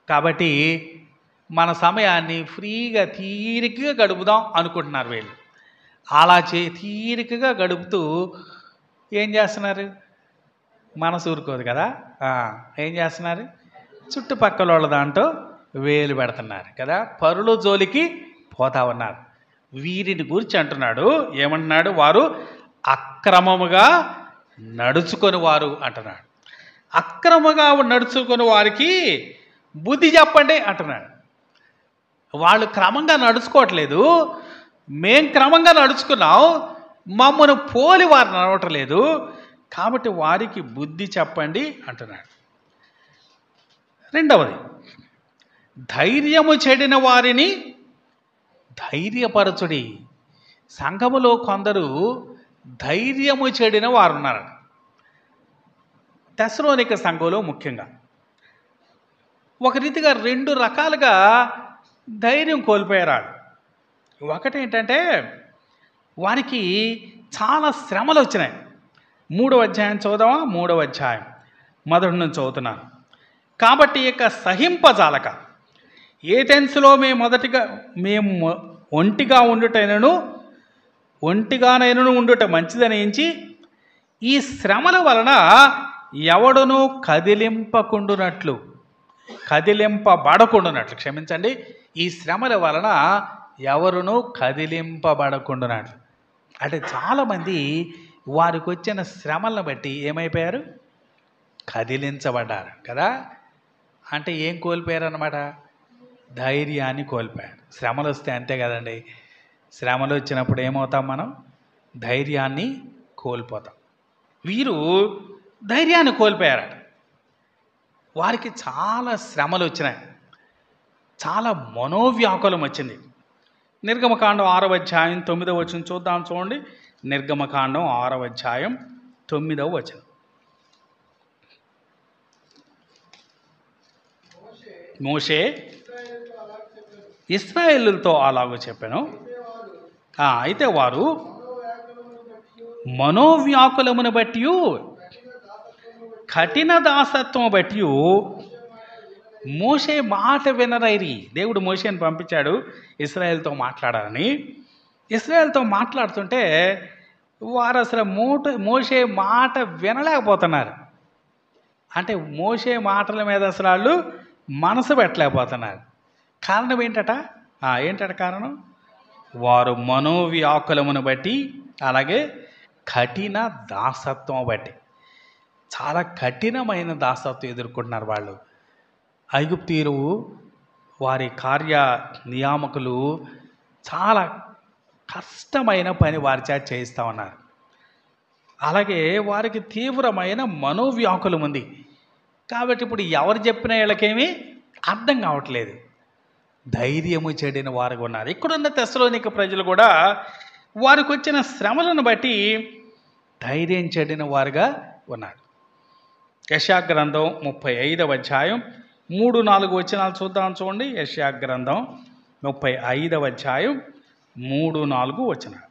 కాబట్టి మన సమయాన్ని ఫ్రీగా తీరికగా గడుపుదాం అనుకుంటున్నారు వీళ్ళు. అలా తీరికగా గడుపుతూ ఏం చేస్తున్నారు? మనసు ఊరుకోదు కదా, ఏం చేస్తున్నారు? చుట్టుపక్కల వాళ్ళ దాంట్లో వేలు పెడుతున్నారు కదా, పరుల జోలికి పోతా ఉన్నారు. వీరిని గురించి అంటున్నాడు, ఏమంటున్నాడు? వారు అక్రమముగా నడుచుకొని వారు అంటున్నాడు. అక్రమంగా నడుచుకొని వారికి బుద్ధి చెప్పండి అంటున్నాడు. వాళ్ళు క్రమంగా నడుచుకోవట్లేదు, మేం క్రమంగా నడుచుకున్నాం, మమ్మను పోలి వారు నడవట్లేదు, కాబట్టి వారికి బుద్ధి చెప్పండి అంటున్నాడు. రెండవది, ధైర్యము చెడిన వారిని ధైర్యపరచుడి. సంఘములో కొందరు ధైర్యము చెడిన వారు ఉన్నారు. తెస్సలోనిక సంఘంలో ముఖ్యంగా ఒక రీతిగా రెండు రకాలుగా ధైర్యం కోల్పోయారు వాళ్ళు. ఒకటేంటంటే వారికి చాలా శ్రమలు వచ్చినాయి. 3వ అధ్యాయం చదువుదామా? 3వ అధ్యాయం మొదటి నుంచి చదువుతున్నాను. కాబట్టి ఇక సహింపజాలక ఏథెన్సులో మేము ఒంటిగానైనను ఉండుట మంచిదని ఎంచి ఈ శ్రమల వలన ఎవడునూ కదిలింపబడకుండునట్లు క్షమించండి, ఈ శ్రమల వలన ఎవరునూ కదిలింపబడకుండునట్లు. అంటే చాలామంది వారికి వచ్చిన శ్రమలను బట్టి ఏమైపోయారు? కదిలించబడ్డారు కదా. అంటే ఏం కోల్పోయారు అన్నమాట? ధైర్యాన్ని కోల్పోయారు. శ్రమలు వస్తే అంతే కదండి. శ్రమలు వచ్చినప్పుడు ఏమవుతాం? మనం ధైర్యాన్ని కోల్పోతాం. వీరు ధైర్యాన్ని కోల్పోయారట. వారికి చాలా శ్రమలు వచ్చినాయి, చాలా మనోవ్యాకులం వచ్చింది. నిర్గమకాండం 6వ అధ్యాయం 9వ వచనం చూద్దాం, చూడండి. నిర్గమకాండం 6వ అధ్యాయం 9వ వచనం. మోషే ఇశ్రాయేలుతో అలాగూ చెప్పాను. అయితే వారు మనోవ్యాకులమును బట్టి, కఠిన దాసత్వం బట్టి మోషే మాట వినరైరి. దేవుడు మోషేని పంపించాడు ఇశ్రాయేలుతో మాట్లాడాలని. ఇశ్రాయేలుతో మాట్లాడుతుంటే వారు అసలు మోషే మాట వినలేకపోతున్నారు. అంటే మోషే మాటల మీద అసలు వాళ్ళు మనసు పెట్టలేకపోతున్నారు. కారణం ఏంటట? కారణం? వారు మనోవ్యాకులమును బట్టి, అలాగే కఠిన దాసత్వం బట్టి. చాలా కఠినమైన దాసత్వం ఎదుర్కొంటున్నారు వాళ్ళు. ఐగుప్తీయులు, వారి కార్య నియామకులు చాలా కష్టమైన పని వారి చేత చేయిస్తూ ఉన్నారు. అలాగే వారికి తీవ్రమైన మనోవ్యాకులం ఉంది. కాబట్టి ఇప్పుడు ఎవరు చెప్పిన వీళ్ళకేమీ అర్థం కావట్లేదు. ధైర్యము చెడిన వారుగా ఉన్నారు. ఇక్కడున్న తెస్సలోనిక ప్రజలు కూడా వారికి వచ్చిన శ్రమలను బట్టి ధైర్యం చెడిన వారుగా ఉన్నారు. యెషయా గ్రంథం 35వ అధ్యాయం 3-4 వచనాలు చూద్దాం, చూడండి. యెషయా గ్రంథం 35వ అధ్యాయం 3-4 వచనాలు.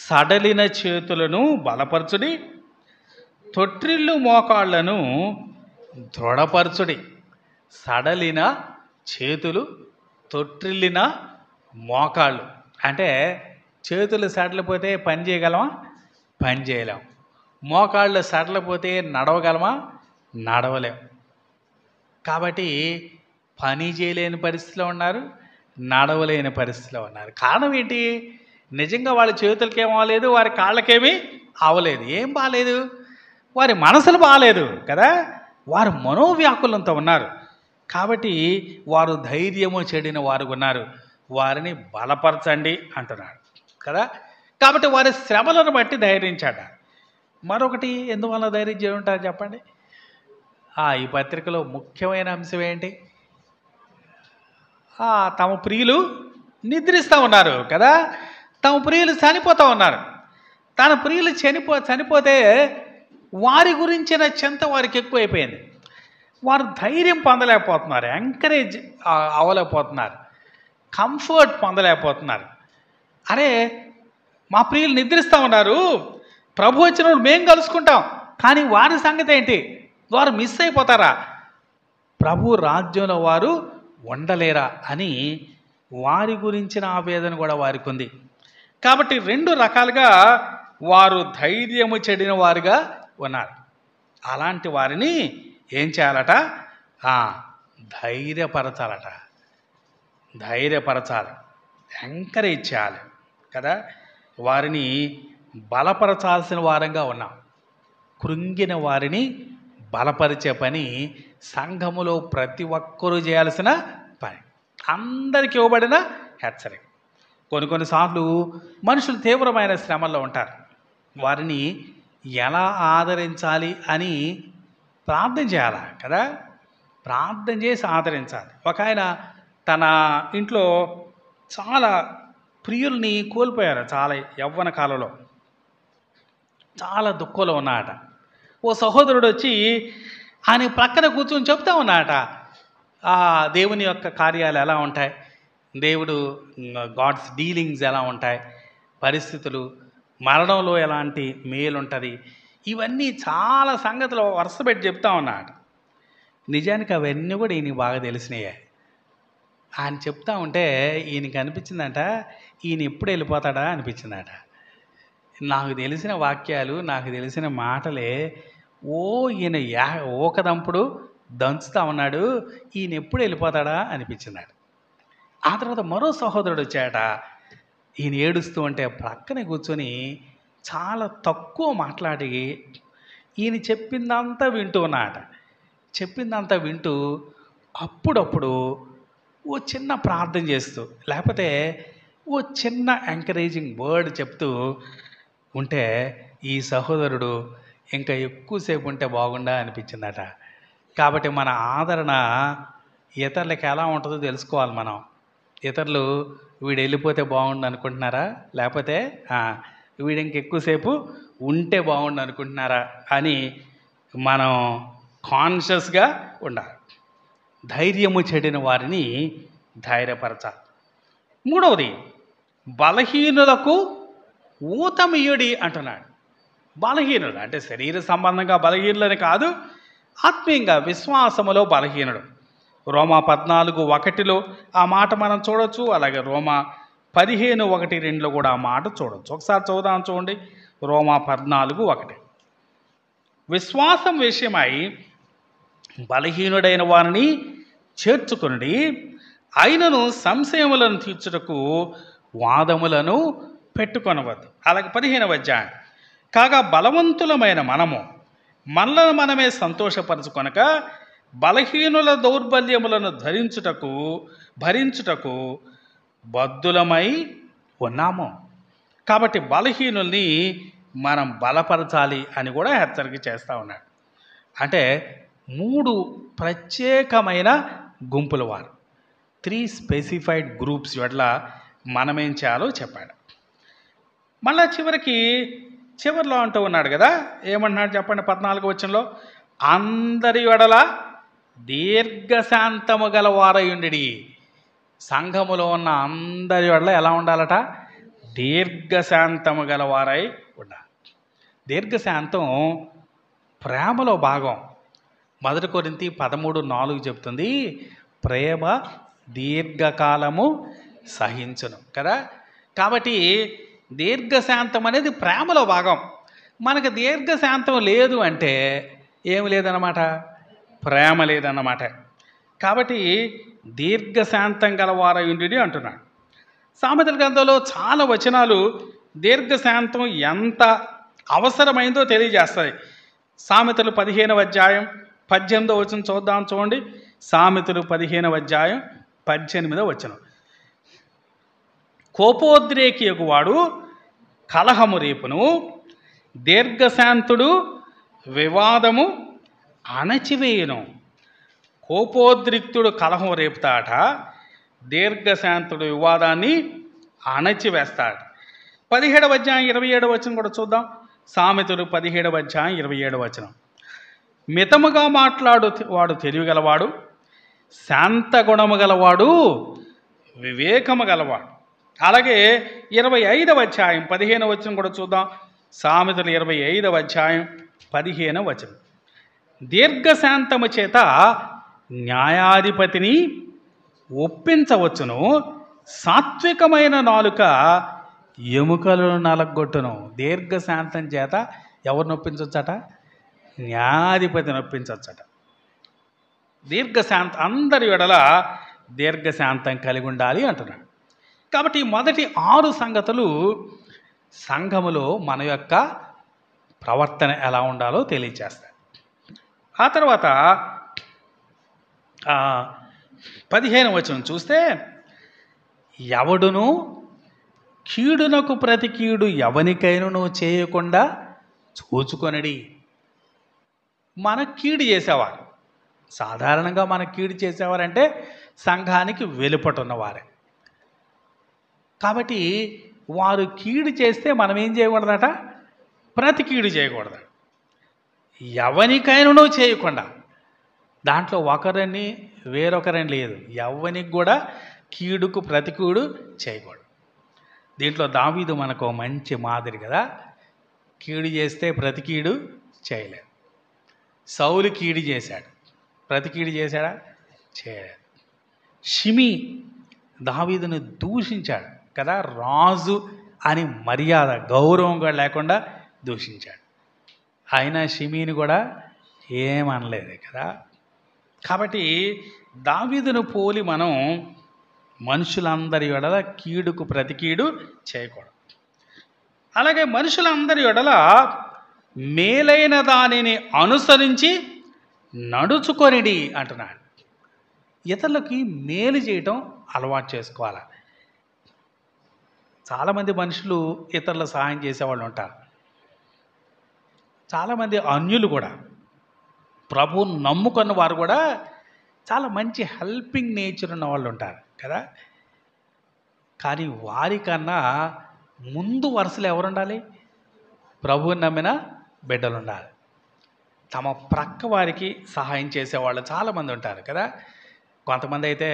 సడలిన చేతులను బలపరచుడి, తొట్రిల్లు మోకాళ్లను దృఢపరచుడి. సడలిన చేతులు, తొట్రిల్లిన మోకాళ్ళు. అంటే చేతులు సడలిపోతే పని చేయగలమా? పని చేయలేం. మోకాళ్ళు సడలిపోతే నడవగలమా? నడవలేం. కాబట్టి పని చేయలేని పరిస్థితిలో ఉన్నారు, నడవలేని పరిస్థితిలో ఉన్నారు. కారణం ఏంటి? నిజంగా వాళ్ళ చేతులకి ఏం అవ్వలేదు, వారి కాళ్ళకేమీ అవ్వలేదు. ఏం బాగాలేదు? వారి మనసులు బాగాలేదు కదా. వారు మనోవ్యాకులంతో ఉన్నారు. కాబట్టి వారు ధైర్యము చెడిన వారు ఉన్నారు. వారిని బలపరచండి అంటున్నాడు కదా. కాబట్టి వారి శ్రమలను బట్టి ధైర్యించాడు. మరొకటి ఎందువల్ల ధైర్యం చేయ ఉంటారు చెప్పండి? ఈ పత్రికలో ముఖ్యమైన అంశం ఏంటి? తమ ప్రియులు నిద్రిస్తూ ఉన్నారు కదా. తమ ప్రియులు చనిపోతూ ఉన్నారు. తన ప్రియులు చనిపోతే వారి గురించిన చింత వారికి ఎక్కువైపోయింది. వారు ధైర్యం పొందలేకపోతున్నారు, ఎంకరేజ్ అవ్వలేకపోతున్నారు, కంఫర్ట్ పొందలేకపోతున్నారు. అరే, మా ప్రియులు నిద్రిస్తూ ఉన్నారు, ప్రభు వచ్చినప్పుడు మేము కలుసుకుంటాం, కానీ వారి సంగతి ఏంటి? వారు మిస్ అయిపోతారా? ప్రభు రాజ్యంలో వారు ఉండలేరా అని వారి గురించిన ఆవేదన కూడా వారికి ఉంది. కాబట్టి రెండు రకాలుగా వారు ధైర్యము చెడిన వారుగా ఉన్నారు. అలాంటి వారిని ఏం చేయాలట? ధైర్యపరచాలట. ధైర్యపరచాలి, ఎంకరేజ్ చేయాలి కదా. వారిని బలపరచాల్సిన వారంగా ఉన్నాం. కృంగిన వారిని బలపరిచే పని సంఘములో ప్రతి ఒక్కరూ చేయాల్సిన పని. అందరికీ ఇవ్వబడిన హెచ్చరిక. కొన్నిసార్లు మనుషులు తీవ్రమైన శ్రమల్లో ఉంటారు. వారిని ఎలా ఆదరించాలి అని ప్రార్థన చేయాలి కదా. ప్రార్థన చేసి ఆదరించాలి. ఒక ఆయన తన ఇంట్లో చాలా ప్రియుల్ని కోల్పోయారు. చాలా యవ్వన కాలంలో చాలా దుఃఖంలో ఉన్నాడట. ఓ సహోదరుడు వచ్చి ఆయన ప్రక్కన కూర్చొని చెప్తా ఉన్నాట, ఆ దేవుని యొక్క కార్యాలు ఎలా ఉంటాయి, దేవుడు గాడ్స్ డీలింగ్స్ ఎలా ఉంటాయి, పరిస్థితులు, మరణంలో ఎలాంటి మేలు ఉంటుంది, ఇవన్నీ చాలా సంగతులు వరుస పెట్టి చెప్తా ఉన్నాడు. నిజానికి అవన్నీ కూడా ఈయనకి బాగా తెలిసినాయే. ఆయన చెప్తా ఉంటే ఈయనకి అనిపించిందంట, ఈయన ఎప్పుడు వెళ్ళిపోతాడా అనిపించిందట. నాకు తెలిసిన వాక్యాలు, నాకు తెలిసిన మాటలే ఈయన ఓకదంపుడు దంచుతా ఉన్నాడు, ఈయన ఎప్పుడు వెళ్ళిపోతాడా అనిపించిందాడు. ఆ తర్వాత మరో సహోదరుడు వచ్చాట. ఈయన ఏడుస్తూ ఉంటే ప్రక్కనే కూర్చొని చాలా తక్కువ మాట్లాడి ఈయన చెప్పిందంతా వింటూ ఉన్నాట. చెప్పిందంతా వింటూ అప్పుడప్పుడు ఓ చిన్న ప్రార్థన చేస్తూ, లేకపోతే ఓ చిన్న ఎంకరేజింగ్ వర్డ్ చెప్తూ ఉంటే ఈ సహోదరుడు ఇంకా ఎక్కువసేపు ఉంటే బాగుండా అనిపించిందట. కాబట్టి మన ఆదరణ ఇతరులకి ఎలా ఉంటుందో తెలుసుకోవాలి మనం. ఇతరులు వీడు వెళ్ళిపోతే బాగుండు అనుకుంటున్నారా, లేకపోతే వీడు ఇంకెక్కువసేపు ఉంటే బాగుండు అనుకుంటున్నారా అని మనం కాన్షియస్గా ఉండాలి. ధైర్యము చెడిన వారిని ధైర్యపరచాలి. మూడవది, బలహీనులకు ఊతమియుడి అంటున్నాడు. బలహీనుడు అంటే శరీర సంబంధంగా బలహీనులని కాదు, ఆత్మీయంగా విశ్వాసములో బలహీనుడు. రోమా 14:1 ఆ మాట మనం చూడొచ్చు. అలాగే రోమా 15:1-2 కూడా ఆ మాట చూడొచ్చు. ఒకసారి చదువుదాం, చూడండి. రోమా 14:1 విశ్వాసం విషయమై బలహీనుడైన వారిని చేర్చుకుని అయినను సంశయములను తీర్చుటకు వాదములను పెట్టుకొనవద్దు. అలాగే 15వ అధ్యాయం కాగా బలవంతులమైన మనలను మనమే సంతోషపరచుకొనక బలహీనుల దౌర్బల్యములను భరించుటకు బద్ధులమై ఉన్నాము. కాబట్టి బలహీనుల్ని మనం బలపరచాలి అని కూడా హెచ్చరిక చేస్తూ ఉన్నాడు. అంటే 3 ప్రత్యేకమైన గుంపుల వారు, 3 స్పెసిఫైడ్ గ్రూప్స్ వల్ల మనమేం చేయాలో చెప్పాడు. మళ్ళా చివరిలో అంటూ ఉన్నాడు కదా, ఏమంటున్నాడు చెప్పండి. 14వ వచనంలో అందరి ఎడల దీర్ఘశాంతము గలవారయుండి. సంఘములో ఉన్న అందరి ఎడల ఎలా ఉండాలట? దీర్ఘశాంతము గలవారై ఉండాలి. దీర్ఘశాంతం ప్రేమలో భాగం. 1 కొరింథీ 13:4 చెప్తుంది, ప్రేమ దీర్ఘకాలము సహించును కదా. కాబట్టి దీర్ఘశాంతం అనేది ప్రేమలో భాగం. మనకు దీర్ఘశాంతం లేదు అంటే ఏమి లేదన్నమాట, ప్రేమ లేదన్నమాట. కాబట్టి దీర్ఘశాంతం గలవారయుండి అంటున్నాడు. సామెతల గ్రంథంలో చాలా వచనాలు దీర్ఘశాంతం ఎంత అవసరమైందో తెలియజేస్తాయి. సామెతలు 15వ అధ్యాయం 18వ వచనం చూడండి. సామెతలు 15వ అధ్యాయం 18వ వచనం కోపోద్రేకియగు వాడు కలహము రేపును, దీర్ఘశాంతుడు వివాదము అణచివేయును. కోపోద్రిక్తుడు కలహం రేపుతాట, దీర్ఘశాంతుడు వివాదాన్ని అణచివేస్తాడు. 17వ అధ్యాయం 27వ వచనం కూడా చూద్దాం. సామెతలు 17వ అధ్యాయం 27వ వచనం మితముగా వాడు తెలివిగలవాడు, శాంత గుణము గలవాడు వివేకము గలవాడు. అలాగే 25వ అధ్యాయం 15వ వచనం కూడా చూద్దాం. సామెతలు 25వ అధ్యాయం 15వ వచనం దీర్ఘశాంతము చేత న్యాయాధిపతిని ఒప్పించవచ్చును, సాత్వికమైన నాలుక ఎముకలను నలగొట్టును. దీర్ఘశాంతం చేత ఎవరిని ఒప్పించవచ్చట? న్యాయాధిపతిని ఒప్పించవచ్చట. అందరి ఎడల దీర్ఘశాంతం కలిగి ఉండాలి అంటున్నాడు. కాబట్టి మొదటి 6 సంగతులు సంఘములో మన యొక్క ప్రవర్తన ఎలా ఉండాలో తెలియజేస్తాయి. ఆ తర్వాత 15వ వచనం చూస్తే ఎవడును కీడునకు ప్రతి కీడు ఎవనికైనను చేయకుండా చూచుకొనడి. మన కీడు చేసేవారు, సాధారణంగా మన కీడు చేసేవారంటే సంఘానికి వెలుపటున్నవారే. కాబట్టి వారు కీడు చేస్తే మనం ఏం చేయకూడదట? ప్రతి కీడు చేయకూడదు. ఎవరికైనా చేయకుండా, దాంట్లో ఒకరిని వేరొకరని లేదు, ఎవరికి కూడా కీడుకు ప్రతికూడు చేయకూడదు. దీంట్లో దావీదు మనకు మంచి మాదిరి కదా. కీడు చేస్తే ప్రతి కీడు చేయలేదు. సౌలు కీడు చేశాడు, ప్రతి కీడు చేశాడా? చేయలేదు. షిమి దావీదును దూషించాడు కదా, రాజు అని మర్యాద గౌరవంగా లేకుండా దూషించాడు. అయినా షిమీని కూడా ఏమనలేదు కదా. కాబట్టి దావీదును పోలి మనం మనుషులందరి ఎడల కీడుకు ప్రతి కీడు చేయకూడదు. అలాగే మనుషులందరి ఎడల మేలైన దానిని అనుసరించి నడుచుకొనిడి అంటున్నాడు. ఇతరులకి మేలు చేయటం అలవాటు చేసుకోవాలి. చాలామంది మనుషులు ఇతరుల సహాయం చేసేవాళ్ళు ఉంటారు. చాలామంది అన్యులు కూడా, ప్రభువును నమ్ముకున్న వారు కూడా చాలా మంచి హెల్పింగ్ నేచర్ ఉన్న వాళ్ళు ఉంటారు కదా. కానీ వారికన్నా ముందు వరుసలో ఎవరు ఉండాలి? ప్రభువుని నమ్మిన బిడ్డలు ఉండాలి. తమ ప్రక్క వారికి సహాయం చేసేవాళ్ళు చాలామంది ఉంటారు కదా. కొంతమంది అయితే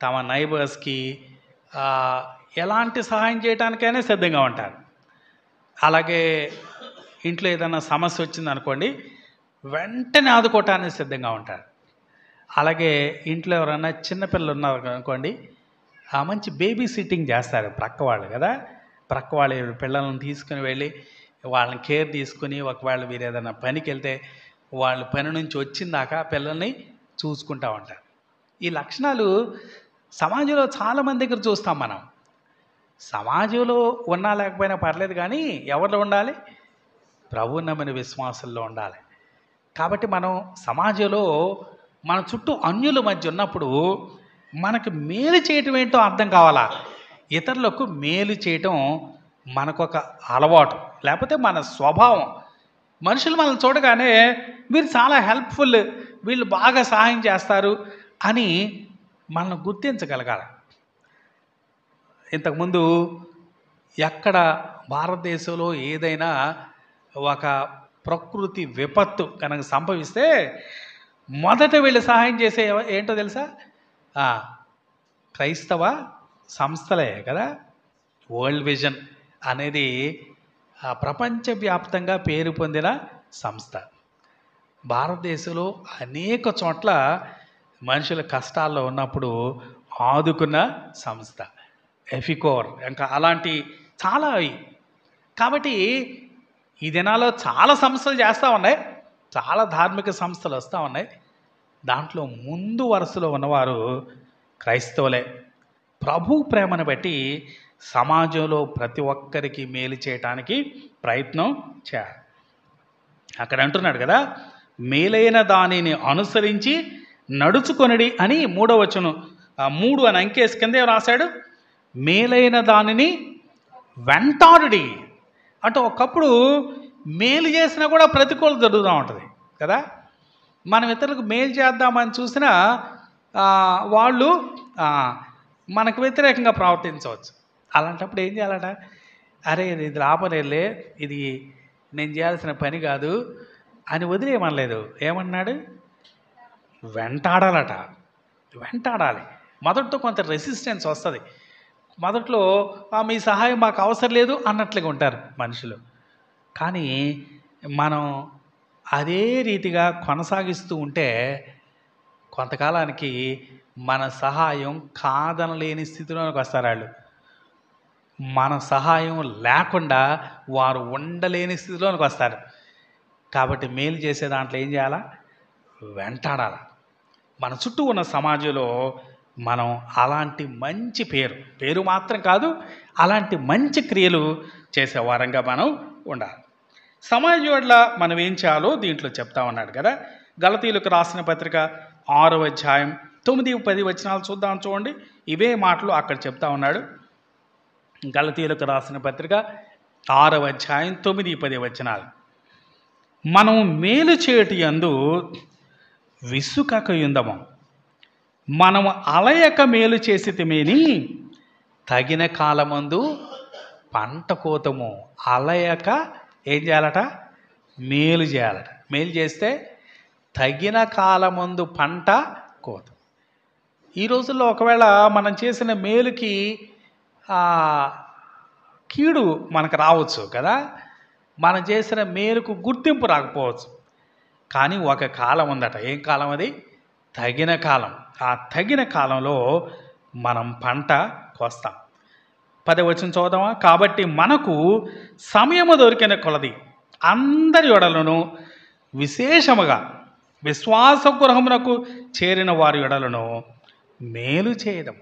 తమ నైబర్స్కి ఎలాంటి సహాయం చేయడానికైనా సిద్ధంగా ఉంటారు. అలాగే ఇంట్లో ఏదైనా సమస్య వచ్చిందనుకోండి, వెంటనే ఆదుకోవటానికి సిద్ధంగా ఉంటారు. అలాగే ఇంట్లో ఎవరైనా చిన్నపిల్లలు ఉన్నారు అనుకోండి, మంచి బేబీ సిట్టింగ్ చేస్తారు ప్రక్క వాళ్ళు కదా. ప్రక్క వాళ్ళ పిల్లలను తీసుకుని వెళ్ళి వాళ్ళని కేర్ తీసుకుని, ఒకవేళ వీరు ఏదైనా పనికి వెళ్తే వాళ్ళు పని నుంచి వచ్చిందాక పిల్లల్ని చూసుకుంటూ ఉంటారు. ఈ లక్షణాలు సమాజంలో చాలామంది దగ్గర చూస్తాం మనం. సమాజంలో ఉన్నా లేకపోయినా పర్లేదు, కానీ ఎవరిలో ఉండాలి? ప్రభువు నమ్మిన విశ్వాసుల్లో ఉండాలి. కాబట్టి మనం సమాజంలో మన చుట్టూ అన్యుల మధ్య ఉన్నప్పుడు మనకు మేలు చేయటం ఏంటో అర్థం కావాలా. ఇతరులకు మేలు చేయటం మనకొక అలవాటు, లేకపోతే మన స్వభావం. మనుషులు మనల్ని చూడగానే వీరు చాలా హెల్ప్ఫుల్, వీళ్ళు బాగా సహాయం చేస్తారు అని మనం గుర్తించగలగాలి. ఇంతకుముందు ఎక్కడ భారతదేశంలో ఏదైనా ఒక ప్రకృతి విపత్తు కనుక సంభవిస్తే మొదట వీళ్ళు సహాయం చేసే ఏంటో తెలుసా? క్రైస్తవ సంస్థలే కదా. వరల్డ్ విజన్ అనేది ప్రపంచవ్యాప్తంగా పేరు పొందిన సంస్థ. భారతదేశంలో అనేక చోట్ల మనుషుల కష్టాల్లో ఉన్నప్పుడు ఆదుకున్న సంస్థ ఎఫికోర్, ఇంకా అలాంటి చాలా అవి. కాబట్టి ఈ దినాల్లో చాలా సంస్థలు చేస్తూ ఉన్నాయి, చాలా ధార్మిక సంస్థలు వస్తూ ఉన్నాయి. దాంట్లో ముందు వరుసలో ఉన్నవారు క్రైస్తవులే. ప్రభు ప్రేమను బట్టి సమాజంలో ప్రతి ఒక్కరికి మేలు చేయటానికి ప్రయత్నం చేయాలి. అక్కడ అంటున్నాడు కదా, మేలైన దానిని అనుసరించి నడుచుకొనిడి అని 3వ వచనం 3 అని అంకేసి కిందే రాశాడు. మేలైన దానిని వెంటాడుడి అంటే ఒకప్పుడు మేలు చేసినా కూడా ప్రతికూలత జరుగుతూ ఉంటుంది కదా. మనం ఇతరులకు మేలు చేద్దామని చూసినా వాళ్ళు మనకు వ్యతిరేకంగా ప్రవర్తించవచ్చు. అలాంటప్పుడు ఏం చేయాలట? అరే ఇది లాభలేదులే, ఇది నేను చేయాల్సిన పని కాదు అని వదిలేయమనలేదు. ఏమన్నాడు? వెంటాడాలట. వెంటాడాలి. మొదట్లో కొంత రెసిస్టెన్స్ వస్తుంది. మొదట్లో మీ సహాయం మాకు అవసరం లేదు అన్నట్లుగా ఉంటారు మనుషులు. కానీ మనం అదే రీతిగా కొనసాగిస్తూ ఉంటే కొంతకాలానికి మన సహాయం కాదనలేని స్థితిలోకి వస్తారు వాళ్ళు. మన సహాయం లేకుండా వారు ఉండలేని స్థితిలోకి వస్తారు. కాబట్టి మేలు చేసే దాంట్లో ఏం చేయాలా? వెంటాడాలి. మన చుట్టూ ఉన్న సమాజంలో మనం అలాంటి మంచి పేరు మాత్రం కాదు, అలాంటి మంచి క్రియలు చేసే వారంగా మనం ఉండాలి. సమాజం వల్ల మనం ఏం చేయాలో దీంట్లో చెప్తా ఉన్నాడు కదా. గలతీయులకు రాసిన పత్రిక 6వ అధ్యాయం 9-10 వచనాలు చూద్దాం. చూడండి, ఇవే మాటలు అక్కడ చెప్తా ఉన్నాడు. గలతీయులకు రాసిన పత్రిక 6వ అధ్యాయం 9-10 వచనాలు. మనం మేలు చేయుట యందు విసుకకయుందము, మనము అలయక మేలు చేసితిమేని తగిన కాలమందు పంట కోతము. అలయక ఏం చేయాలట? మేలు చేయాలట. మేలు చేస్తే తగిన కాలమందు పంట కోత. ఈ రోజుల్లో ఒకవేళ మనం చేసిన మేలుకి కీడు మనకు రావచ్చు కదా, మనం చేసిన మేలుకు గుర్తింపు రాకపోవచ్చు. కానీ ఒక కాలం ఉందట. ఏం కాలం అది? తగిన కాలం. ఆ తగిన కాలంలో మనం పంట కోస్తాం. 10వ వచనం చదువుదామా? కాబట్టి మనకు సమయము దొరికిన కొలది అందరి యొడలను, విశేషముగా విశ్వాస గృహమునకు చేరిన వారి యొడలను మేలు చేయడం.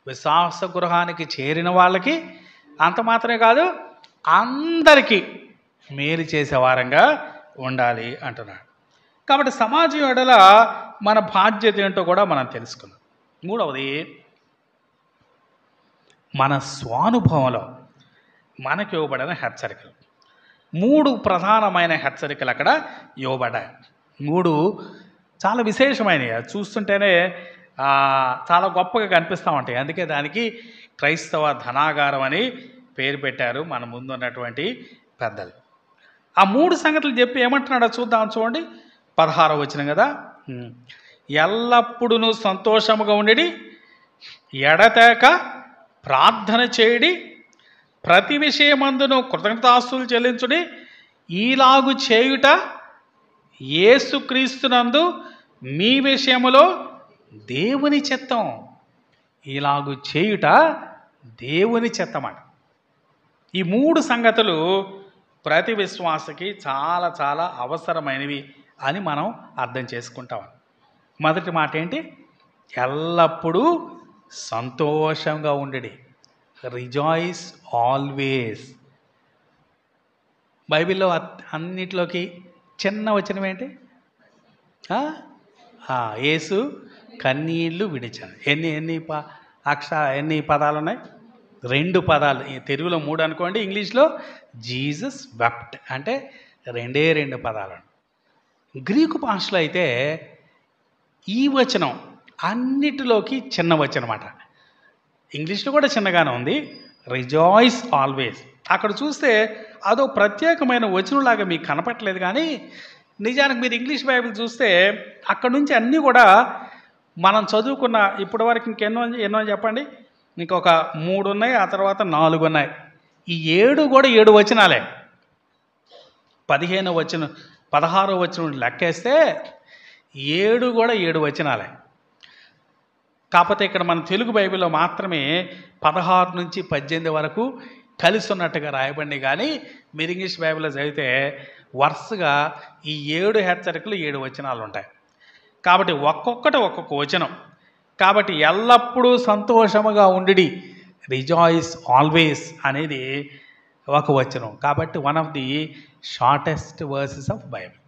విశ్వాస గృహానికి చేరిన వాళ్ళకి అంత మాత్రమే కాదు, అందరికీ మేలు చేసే వారంగా ఉండాలి అంటున్నాడు. కాబట్టి సమాజం ఎడల మన బాధ్యత ఏంటో కూడా మనం తెలుసుకున్నాం. మూడవది, మన స్వానుభవంలో మనకు ఇవ్వబడిన హెచ్చరికలు. 3 ప్రధానమైన హెచ్చరికలు అక్కడ ఇవ్వబడ్డాయి. 3 చాలా విశేషమైనవి. అది చూస్తుంటేనే చాలా గొప్పగా కనిపిస్తూ ఉంటాయి. అందుకే దానికి క్రైస్తవ ధనాగారం అని పేరు పెట్టారు మన ముందు ఉన్నటువంటి పెద్దలు. ఆ 3 సంగతులు చెప్పి ఏమంటున్నాడో చూద్దాం. చూడండి, 16వ వచనం కదా. ఎల్లప్పుడూ సంతోషముగా ఉండి, ఎడతెగక ప్రార్థన చేయడి, ప్రతి విషయమందును కృతజ్ఞతాస్తుతులు చెల్లించుడి, ఈలాగు చేయుట యేసుక్రీస్తునందు మీ విషయములో దేవుని చిత్తం. ఇలాగు చేయుట దేవుని చిత్తమాట. ఈ 3 సంగతులు ప్రతి విశ్వాసకి చాలా చాలా అవసరమైనవి అని మనం అర్థం చేసుకుంటాం. మొదటి మాట ఏంటి? ఎల్లప్పుడూ సంతోషంగా ఉండడి. Rejoice always. బైబిల్లో అన్నిట్లోకి చిన్న వచనం ఏంటి? యేసు కన్నీళ్లు విడిచాడు. ఎన్ని పదాలు ఉన్నాయి? 2 పదాలు. తెలుగులో 3 అనుకోండి, ఇంగ్లీష్లో జీసస్ వెప్ట్ అంటే 2 పదాలు. గ్రీకు భాషలో అయితే ఈ వచనం అన్నిటిలోకి చిన్న వచనం అన్నమాట. ఇంగ్లీష్లో కూడా చిన్నగానే ఉంది, రిజాయిస్ ఆల్వేస్. అక్కడ చూస్తే అదో ప్రత్యేకమైన వచనంలాగా మీకు కనపట్లేదు, కానీ నిజానికి మీరు ఇంగ్లీష్ బైబిల్ చూస్తే అక్కడ నుంచి అన్నీ కూడా మనం చదువుకున్న ఇప్పటి వరకు ఎన్నో చెప్పండి. ఇంకొక 3 ఉన్నాయి, ఆ తర్వాత 4 ఉన్నాయి. ఈ 7 కూడా 7 వచనాలే. 15వ వచనం 16వ వచనం లెక్కేస్తే 7 కూడా 7 వచనాలే. కాకపోతే ఇక్కడ మన తెలుగు బైబిల్లో మాత్రమే 16 నుంచి 18 వరకు కలిసి ఉన్నట్టుగా రాయబడి, కానీ మీరు ఇంగ్లీష్ బైబిల్లో చదివితే వరుసగా ఈ 7 హెచ్చరికలు 7 వచనాలు ఉంటాయి. కాబట్టి ఒక్కొక్కటి ఒక్కొక్క వచనం. కాబట్టి ఎల్లప్పుడూ సంతోషముగా ఉండి, రిజాయిస్ ఆల్వేస్ అనేది ఒక వచనం. కాబట్టి one of the shortest versus of Bible.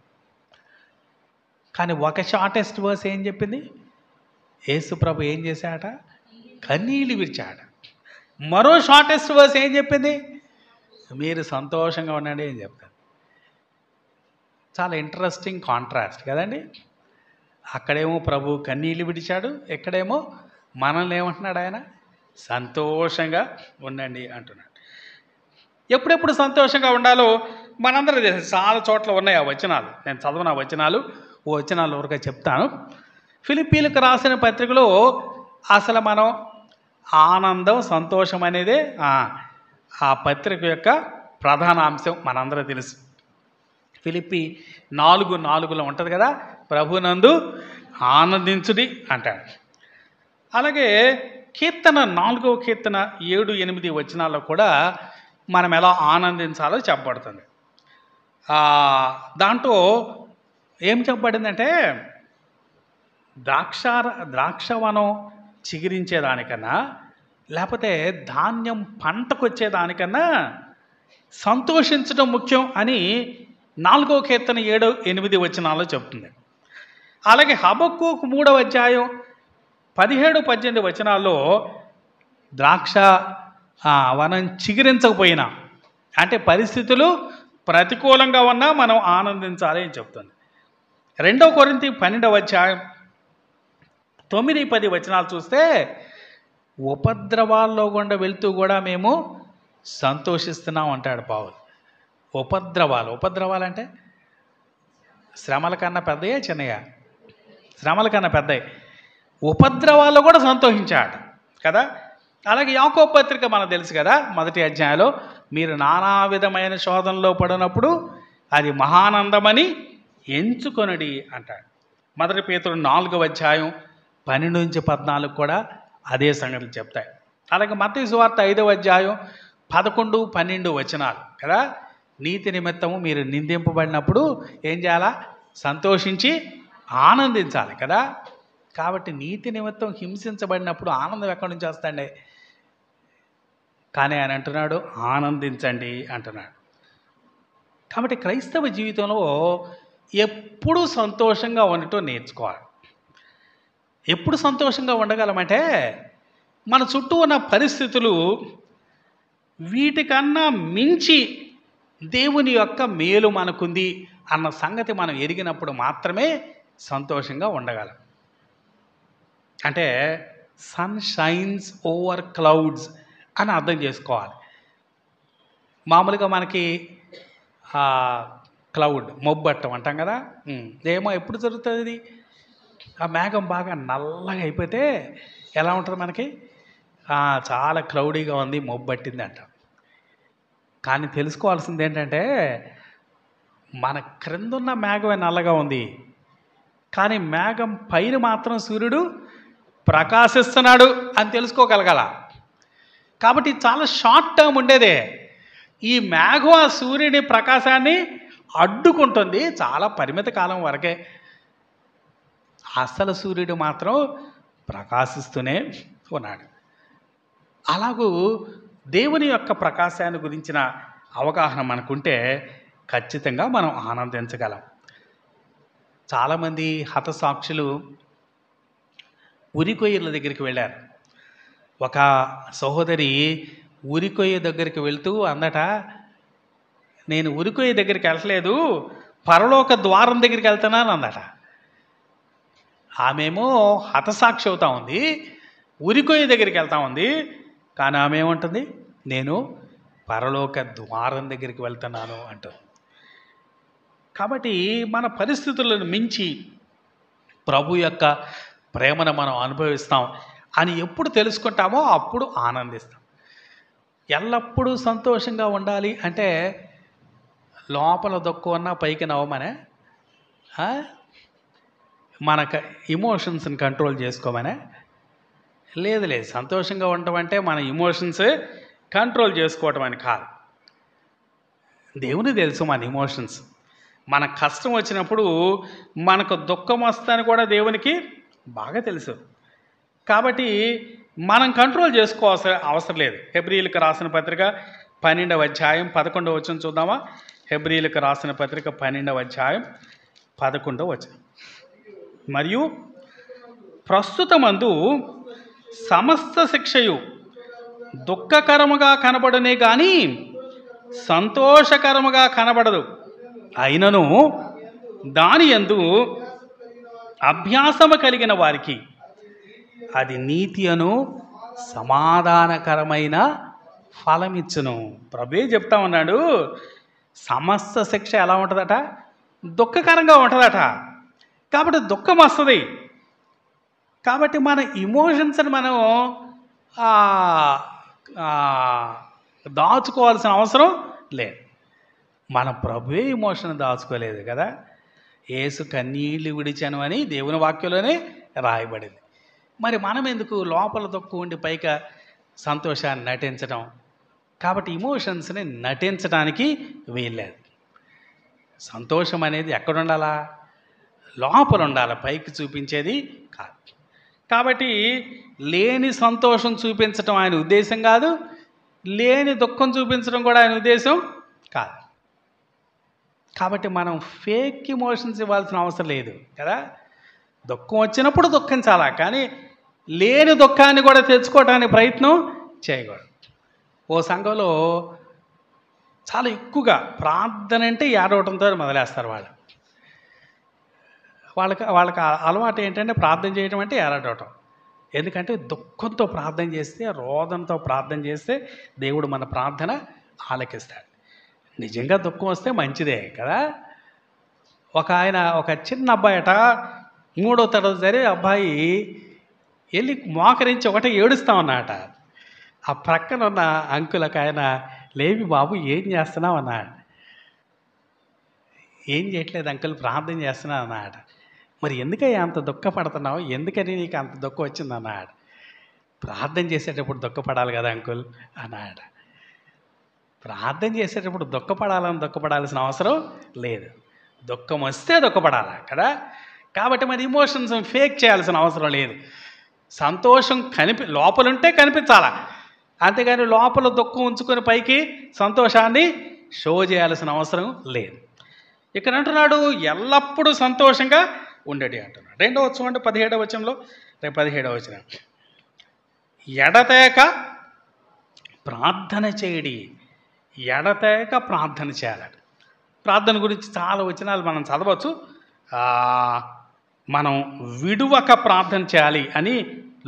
కానీ ఒక షార్టెస్ట్ వర్స్ ఏం చెప్పింది? యేసు ప్రభు ఏం చేశాట? కన్నీళ్ళు విడిచాట. మరో షార్టెస్ట్ వర్స్ ఏం చెప్పింది? మీరు సంతోషంగా ఉండండి ఏం చెప్తారు. చాలా ఇంట్రెస్టింగ్ కాంట్రాస్ట్ కదండి. అక్కడేమో ప్రభు కన్నీళ్ళు విడిచాడు, ఎక్కడేమో మనల్ని ఏమంటున్నాడు ఆయన? సంతోషంగా ఉండండి అంటున్నాడు. ఎప్పుడెప్పుడు సంతోషంగా ఉండాలో మనందరూ తెలుసు. చాలా చోట్ల ఉన్నాయి ఆ వచనాలు. నేను చదవను ఆ వచనాలు, ఓ వచనాలు ఊరికే చెప్తాను. ఫిలిప్పీలకు రాసిన పత్రికలో అసలు మనం ఆనందం, సంతోషం అనేదే ఆ పత్రిక యొక్క ప్రధాన అంశం. మనందరూ తెలుసు. ఫిలిప్పి 4:4లో ఉంటుంది కదా, ప్రభునందు ఆనందించుడి అంటాడు. అలాగే కీర్తన 4వ కీర్తన 7-8 వచనాల్లో కూడా మనం ఎలా ఆనందించాలో చెప్పబడుతుంది. దాంట్లో ఏం చెప్పబడిందంటే, ద్రాక్షవనం చిగురించేదానికన్నా, లేకపోతే ధాన్యం పంటకొచ్చేదానికన్నా సంతోషించడం ముఖ్యం అని 4వ కీర్తన 7-8 వచనాల్లో చెప్తుంది. అలాగే హబక్కూకు 3వ అధ్యాయం 17-18 వచనాల్లో ద్రాక్ష వనం చిగురించకపోయినా, అంటే పరిస్థితులు ప్రతికూలంగా ఉన్నా మనం ఆనందించాలి అని చెప్తుంది. 2 కొరింథీ 12వ అధ్యాయం 9-10 వచనాలు చూస్తే ఉపద్రవాల్లో గుండా వెళ్తూ కూడా మేము సంతోషిస్తున్నాం అంటాడు పౌలు. ఉపద్రవాలు అంటే శ్రమల కన్నా పెద్దయా చిన్నయా? శ్రమల కన్నా పెద్దవి. ఉపద్రవాల్లో కూడా సంతోషించాడు కదా. అలాగే యాకోబు పత్రిక మనకు తెలుసు కదా, 1వ అధ్యాయంలో మీరు నానా విధమైన శోధనలో పడినప్పుడు అది మహానందమని ఎంచుకొనడి అంటాడు. 1 పేతురు 4వ అధ్యాయం 12-14 కూడా అదే సంగతులు చెప్తాయి. అలాగే మత్తయి సువార్త 5వ అధ్యాయం 11, 12 వచనాలు కదా, నీతి నిమిత్తము మీరు నిందింపబడినప్పుడు ఏం చేయాలా? సంతోషించి ఆనందించాలి కదా. కాబట్టి నీతి నిమిత్తం హింసించబడినప్పుడు ఆనందం ఎక్కడి నుంచి వస్తాండి? కానీ ఆయన అంటున్నాడు ఆనందించండి అంటున్నాడు. కాబట్టి క్రైస్తవ జీవితంలో ఎప్పుడు సంతోషంగా ఉండటం నేర్చుకోవాలి. ఎప్పుడు సంతోషంగా ఉండగలమంటే మన చుట్టూ ఉన్న పరిస్థితులు వీటికన్నా మించి దేవుని యొక్క మేలు మనకుంది అన్న సంగతి మనం ఎరిగినప్పుడు మాత్రమే సంతోషంగా ఉండగలం. అంటే సన్ షైన్స్ ఓవర్ క్లౌడ్స్ అని అర్థం చేసుకోవాలి. మామూలుగా మనకి క్లౌడ్ మొబ్బట్టం అంటాం కదా, ఏమో ఎప్పుడు జరుగుతుంది ఇది? ఆ మేఘం బాగా నల్లగా అయిపోతే ఎలా ఉంటుంది మనకి? చాలా క్లౌడీగా ఉంది, మొబ్బట్టింది అంటాం. కానీ తెలుసుకోవాల్సింది ఏంటంటే మన క్రిందున్న మేఘమే నల్లగా ఉంది, కానీ మేఘం పైన మాత్రం సూర్యుడు ప్రకాశిస్తున్నాడు అని తెలుసుకోగలగాల. కాబట్టి చాలా షార్ట్ టర్మ్ ఉండేదే. ఈ మేఘం ఆ సూర్యుని ప్రకాశాన్ని అడ్డుకుంటుంది చాలా పరిమిత కాలం వరకే. అసలు సూర్యుడు మాత్రం ప్రకాశిస్తూనే ఉన్నాడు. అలాగూ దేవుని యొక్క ప్రకాశాన్ని గురించిన అవగాహన మనకుంటే ఖచ్చితంగా మనం ఆనందించగలం. చాలామంది హతసాక్షులు ఉరికొయ్యల దగ్గరికి వెళ్ళారు. ఒక సహోదరి ఉరికొయ్య దగ్గరికి వెళ్తూ అందట, నేను ఉరికొయ్య దగ్గరికి వెళ్ళలేదు, పరలోక ద్వారం దగ్గరికి వెళ్తున్నాను అందట. ఆమెమో హతసాక్షి అవుతా ఉంది, ఉరికొయ్య దగ్గరికి వెళ్తా ఉంది. కానీ ఆమె ఏమంటుంది? నేను పరలోక ద్వారం దగ్గరికి వెళ్తున్నాను అంటుంది. కాబట్టి మన పరిస్థితులను మించి ప్రభు యొక్క ప్రేమను మనం అనుభవిస్తాం అని ఎప్పుడు తెలుసుకుంటామో అప్పుడు ఆనందిస్తాం. ఎల్లప్పుడూ సంతోషంగా ఉండాలి అంటే లోపల దొక్కువన్నా పైకి నవ్వమనే, మనకు ఇమోషన్స్ని కంట్రోల్ చేసుకోమనే? లేదు. సంతోషంగా ఉండటం అంటే మన ఇమోషన్స్ కంట్రోల్ చేసుకోవటం అని కాదు. దేవుని తెలుసు మన ఇమోషన్స్. మన కష్టం వచ్చినప్పుడు మనకు దుఃఖం వస్తుందని కూడా దేవునికి బాగా తెలుసు. కాబట్టి మనం కంట్రోల్ చేసుకోవాల్సిన అవసరం లేదు. హెబ్రీయులకు రాసిన పత్రిక 12వ అధ్యాయం 11వ వచనం చూద్దామా? హెబ్రీయులకు రాసిన పత్రిక 12వ అధ్యాయం 11వ వచనం. మరియు ప్రస్తుతమందు సమస్త శిక్షయు దుఃఖకరముగా కనబడునే కానీ సంతోషకరముగా కనబడదు. అయినను దాని యందు అభ్యాసము కలిగిన వారికి అది నీతి అను సమాధానకరమైన ఫలమిచ్చును. ప్రభువే చెప్తా ఉన్నాడు, సమస్త శిక్ష ఎలా ఉంటుందట? దుఃఖకరంగా ఉంటుందట. కాబట్టి దుఃఖం వస్తుంది. కాబట్టి మన ఇమోషన్స్ని మనం దాచుకోవాల్సిన అవసరం లేదు. మన ప్రభువే ఇమోషన్ దాచుకోలేదు కదా. యేసు కన్నీళ్ళు విడిచాను అని దేవుని వాక్యంలోనే రాయబడింది. మరి మనం ఎందుకు లోపల తక్కువ ఉండి పైగా సంతోషాన్ని నటించడం? కాబట్టి ఇమోషన్స్ని నటించడానికి వీల్లేదు. సంతోషం అనేది ఎక్కడ ఉండాలా? లోపల ఉండాలి, పైకి చూపించేది కాదు. కాబట్టి లేని సంతోషం చూపించడం ఆయన ఉద్దేశం కాదు, లేని దుఃఖం చూపించడం కూడా ఆయన ఉద్దేశం కాదు. కాబట్టి మనం ఫేక్ ఇమోషన్స్ ఇవ్వాల్సిన అవసరం లేదు కదా. దుఃఖం వచ్చినప్పుడు దుఃఖించాలా, కానీ లేని దుఃఖాన్ని కూడా తెచ్చుకోవడానికి ప్రయత్నం చేయకూడదు. ఓ సంఘంలో చాలా ఎక్కువగా ప్రార్థన అంటే ఏడవటంతో మొదలేస్తారు. వాళ్ళకి అలవాటు ఏంటంటే ప్రార్థన చేయడం అంటే ఏడవటం. ఎందుకంటే దుఃఖంతో ప్రార్థన చేస్తే, రోదంతో ప్రార్థన చేస్తే దేవుడు మన ప్రార్థన ఆలకిస్తాడు. నిజంగా దుఃఖం వస్తే మంచిదే కదా. ఒక ఆయన ఒక చిన్న అబ్బాయట 3వ తరగతి చదివే అబ్బాయి వెళ్ళి మోకరించి ఒకటే ఏడుస్తా ఉన్నాట. ఆ ప్రక్కన ఉన్న అంకుల్ ఒక ఆయన లేవి బాబు ఏం చేస్తున్నావు అన్నాడు. ఏం చేయట్లేదు అంకుల్, ప్రార్థన చేస్తున్నా అన్నాడు. మరి ఎందుకయ్యా అంత దుఃఖపడుతున్నావు, ఎందుకని నీకు అంత దుఃఖం వచ్చింది అన్నాడు. ప్రార్థన చేసేటప్పుడు దుఃఖపడాలి కదా అంకుల్ అన్నాడు. ప్రార్థన చేసేటప్పుడు దుఃఖపడాల్సిన అవసరం లేదు. దుఃఖం వస్తే దుఃఖపడాలి కదా. కాబట్టి మరి ఇమోషన్స్ ఫేక్ చేయాల్సిన అవసరం లేదు. సంతోషం లోపలుంటే కనిపించాలా, అంతేగాని లోపల దుఃఖం ఉంచుకొని పైకి సంతోషాన్ని షో చేయాల్సిన అవసరం లేదు. ఇక్కడ అంటున్నాడు ఎల్లప్పుడూ సంతోషంగా ఉండేటి అంటున్నాడు. 2వ వచనం అంటే 17వ వచనంలో, 17వ వచనం, ఎడతెగక ప్రార్థన చేయడి. ఎడతెగక ప్రార్థన చేయాలి. ప్రార్థన గురించి చాలా వచనాలు మనం చదవచ్చు. మనం విడువక ప్రార్థన చేయాలి అని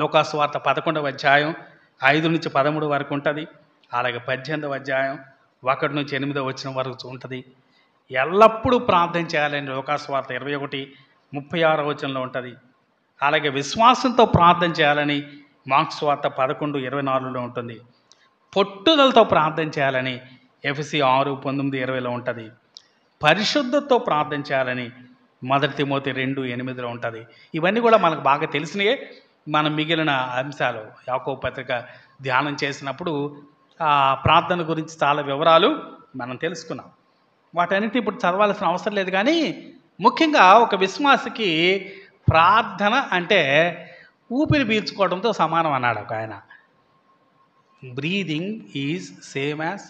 లూకాసు వార్త 11వ అధ్యాయం 5 నుంచి 13 వరకు ఉంటుంది. అలాగే 18వ అధ్యాయం 1 నుంచి 8వ వచనం వరకు ఉంటుంది. ఎల్లప్పుడూ ప్రార్థన చేయాలని లూకాసు వార్త 21:36 వచనంలో ఉంటుంది. అలాగే విశ్వాసంతో ప్రార్థన చేయాలని మార్క్స్ వార్త 11:24లో ఉంటుంది. పట్టుదలతో ప్రార్థన చేయాలని ఎఫెసీ 6:19-20లో ఉంటుంది. పరిశుద్ధతతో ప్రార్థన చేయాలని 1 తిమోతి 2:8లో ఉంటుంది. ఇవన్నీ కూడా మనకు బాగా తెలిసినయే. మనం మిగిలిన అంశాలు యాకోబు పత్రిక ధ్యానం చేసినప్పుడు ఆ ప్రార్థన గురించి చాలా వివరాలు మనం తెలుసుకున్నాం. వాటన్నిటిని ఇప్పుడు చదవాల్సిన అవసరం లేదు. కానీ ముఖ్యంగా ఒక విశ్వాసికి ప్రార్థన అంటే ఊపిరి పీల్చుకోవడంతో సమానం అన్నాడు ఒక ఆయన. Breathing is same as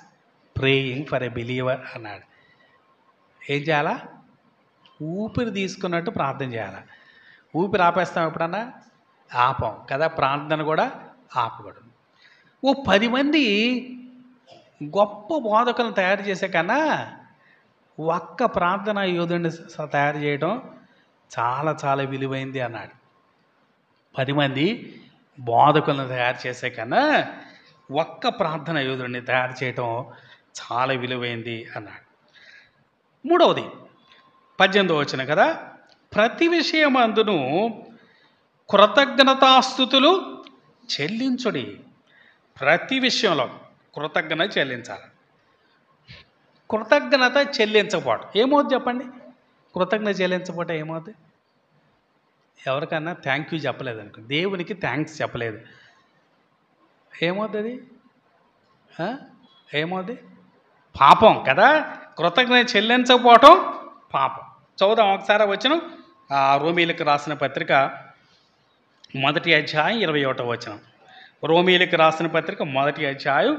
praying for a believer అన్నాడు. ఏం చేయాలా? ఊపిరి తీసుకున్నట్టు ప్రార్థన చేయాలి. ఊపిరి ఆపేస్తాం ఎప్పుడన్నా? ఆపం కదా. ప్రార్థన కూడా ఆపకూడదు. ఓ 10 మంది గొప్ప బోధకులను తయారు చేసే కన్నా ఒక్క ప్రార్థనా యోధుడిని తయారు చేయడం చాలా చాలా విలువైంది అన్నాడు. 10 మంది బోధకులను తయారు చేసే కన్నా ఒక్క ప్రార్థనా యోధుడిని తయారు చేయడం చాలా విలువైంది అన్నాడు. 3వది 18వ వచనం కదా, ప్రతి విషయమందును కృతజ్ఞతాస్తుతులు చెల్లించుడి. ప్రతి విషయంలో కృతజ్ఞత చెల్లించాలి. కృతజ్ఞత చెల్లించకపోవడం ఏమవుతుంది చెప్పండి? కృతజ్ఞత చెల్లించకపోవటం ఏమవుతుంది? ఎవరికన్నా థ్యాంక్ యూ చెప్పలేదు అనుకో, దేవునికి థ్యాంక్స్ చెప్పలేదు, ఏమవుతుంది? ఏమవుతుంది? పాపం కదా. కృతజ్ఞత చెల్లించకపోవటం పాపం. చదువుదాం ఒకసారి వచనం. రోమీలకు రాసిన పత్రిక 1వ అధ్యాయం 21వ వచనం. రోమీలకు రాసిన పత్రిక 1వ అధ్యాయం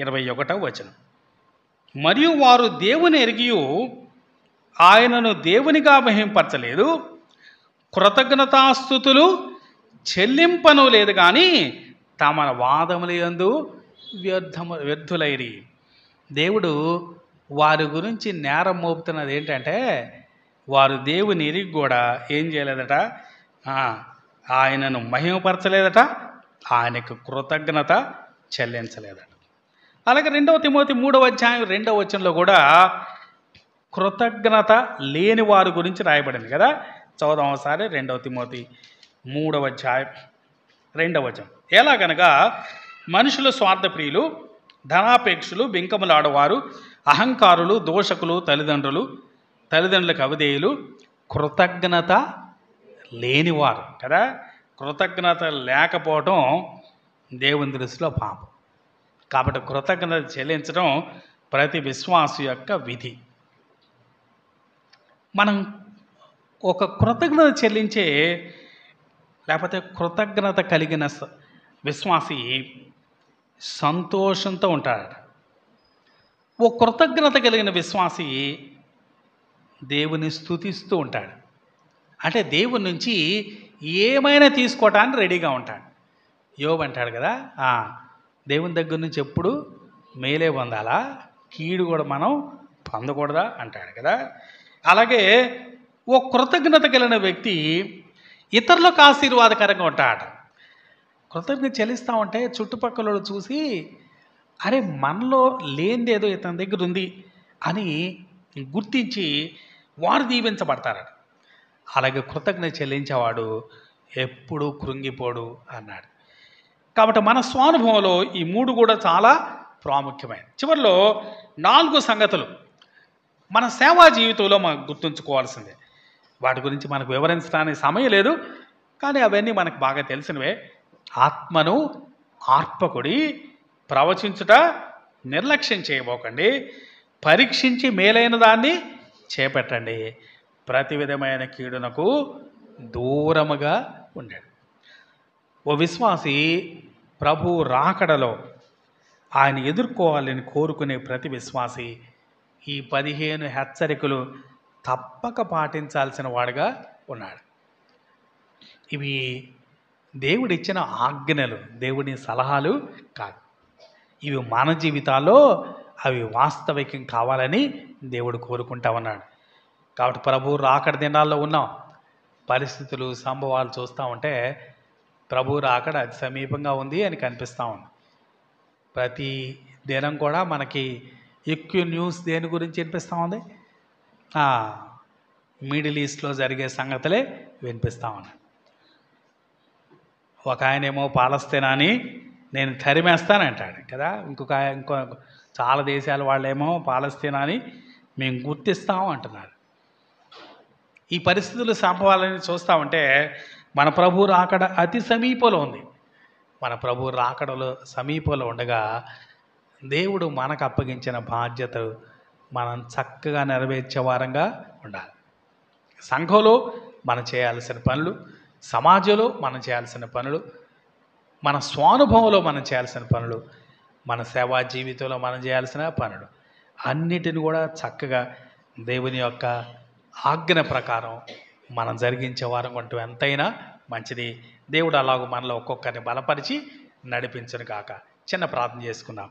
21వ వచనం. మరియు వారు దేవుని ఎరిగియు ఆయనను దేవునిగా మహింపరచలేదు, కృతజ్ఞతాస్తుతులు చెల్లింపను లేదు, కానీ తమ వాదముల యందు వ్యర్థులైరి. దేవుడు వారి గురించి నేరం మోపుతున్నది ఏంటంటే, వారు దేవుని ఎరిగి కూడా ఏం చేయలేదట? ఆయనను మహిమపరచలేదట, ఆయనకు కృతజ్ఞత చెల్లించలేదట. అలాగే 2వ తిమోతి 3వ అధ్యాయం 2వ వచనంలో కూడా కృతజ్ఞత లేని వారి గురించి రాయబడింది కదా. చదువుదాం ఒకసారి. 2వ తిమోతి 3వ అధ్యాయం 2వ వచనం. ఎలాగనగా మనుషులు స్వార్థప్రియులు, ధనాపేక్షులు, బింకములాడవారు, అహంకారులు, దోషకులు, తల్లిదండ్రులకు అవిధేయులు, కృతజ్ఞత లేనివారు కదా. కృతజ్ఞత లేకపోవడం దేవుని దృష్టిలో పాపం. కాబట్టి కృతజ్ఞత చెల్లించడం ప్రతి విశ్వాసు యొక్క విధి. మనం ఒక కృతజ్ఞత చెల్లించే లేకపోతే కృతజ్ఞత కలిగిన విశ్వాసి సంతోషంతో ఉంటాడట. ఓ కృతజ్ఞత కలిగిన విశ్వాసి దేవుని స్తుతిస్తూ ఉంటాడు. అంటే దేవుని నుంచి ఏమైనా తీసుకోవటానికి రెడీగా ఉంటాడు. యోబు అంటాడు కదా, దేవుని దగ్గర నుంచి ఎప్పుడు మేలే పొందాలా, కీడు కూడా మనం పొందకూడదా అంటాడు కదా. అలాగే ఓ కృతజ్ఞత కలిగిన వ్యక్తి ఇతరులకు ఆశీర్వాదకరంగా ఉంటాడు. కృతజ్ఞత చెల్లిస్తూ ఉంటే చుట్టుపక్కల చూసి అరే మనలో లేనిదేదో ఇతని దగ్గర ఉంది అని గుర్తించి వారు దీవించబడతారట. అలాగే కృతజ్ఞత చెల్లించేవాడు ఎప్పుడూ కృంగిపోడు అన్నాడు. కాబట్టి మన స్వానుభవంలో ఈ 3 కూడా చాలా ప్రాముఖ్యమైనది. చివరిలో 4 సంగతులు మన సేవా జీవితంలో మనం గుర్తుంచుకోవాల్సిందే. వాటి గురించి మనకు వివరించడానికి సమయం లేదు, కానీ అవన్నీ మనకు బాగా తెలిసినవే. ఆత్మను ఆర్పకుడి, ప్రవచించుట నిర్లక్ష్యం చేయబోకండి, పరీక్షించి మేలైన దాన్ని చేపట్టండి, ప్రతి విధమైన కీడునకు దూరముగా ఉండాడు. ఓ విశ్వాసి ప్రభు రాకడలో ఆయన ఎదుర్కోవాలని కోరుకునే ప్రతి విశ్వాసి ఈ 15 హెచ్చరికలు తప్పక పాటించాల్సిన వాడుగా ఉన్నాడు. ఇవి దేవుడిచ్చిన ఆజ్ఞలు, దేవుడి సలహాలు కాదు. ఇవి మన జీవితాల్లో అవి వాస్తవికం కావాలని దేవుడు కోరుకుంటా ఉన్నాడు. కాబట్టి ప్రభు రాకడ దినాల్లో ఉన్నాం. పరిస్థితులు, సంభవాలు చూస్తూ ఉంటే ప్రభు రాకడ అతి సమీపంగా ఉంది అని కనిపిస్తూ ఉంది. ప్రతి దినం కూడా మనకి ఎక్కువ న్యూస్ దేని గురించి వినిపిస్తూ ఉంది? మిడిల్ ఈస్ట్లో జరిగే సంగతులే వినిపిస్తూ ఉన్నాయి. ఒక ఆయనేమో పాలస్తీనాని నేను తరిమేస్తానంటాడు కదా. ఇంకో చాలా దేశాల వాళ్ళేమో పాలస్తీనాని మేము గుర్తిస్తాం అంటున్నారు. ఈ పరిస్థితులు, సంభవాలని చూస్తూ ఉంటే మన ప్రభు రాకడ అతి సమీపంలో ఉంది. మన ప్రభు రాకడలో సమీపంలో ఉండగా దేవుడు మనకు అప్పగించిన బాధ్యతలు మనం చక్కగా నెరవేర్చే వారంగా ఉండాలి. సంఘంలో మనం చేయాల్సిన పనులు, సమాజంలో మనం చేయాల్సిన పనులు, మన స్వానుభవంలో మనం చేయాల్సిన పనులు, మన సేవా జీవితంలో మనం చేయాల్సిన పనులు అన్నిటిని కూడా చక్కగా దేవుని యొక్క ఆజ్ఞ ప్రకారం మనం జరిగించే వారం కొంటూ ఎంతైనా మంచిది. దేవుడు అలాగూ మనలో ఒక్కొక్కరిని బలపరిచి నడిపించును కాక. చిన్న ప్రార్థన చేసుకుందాం.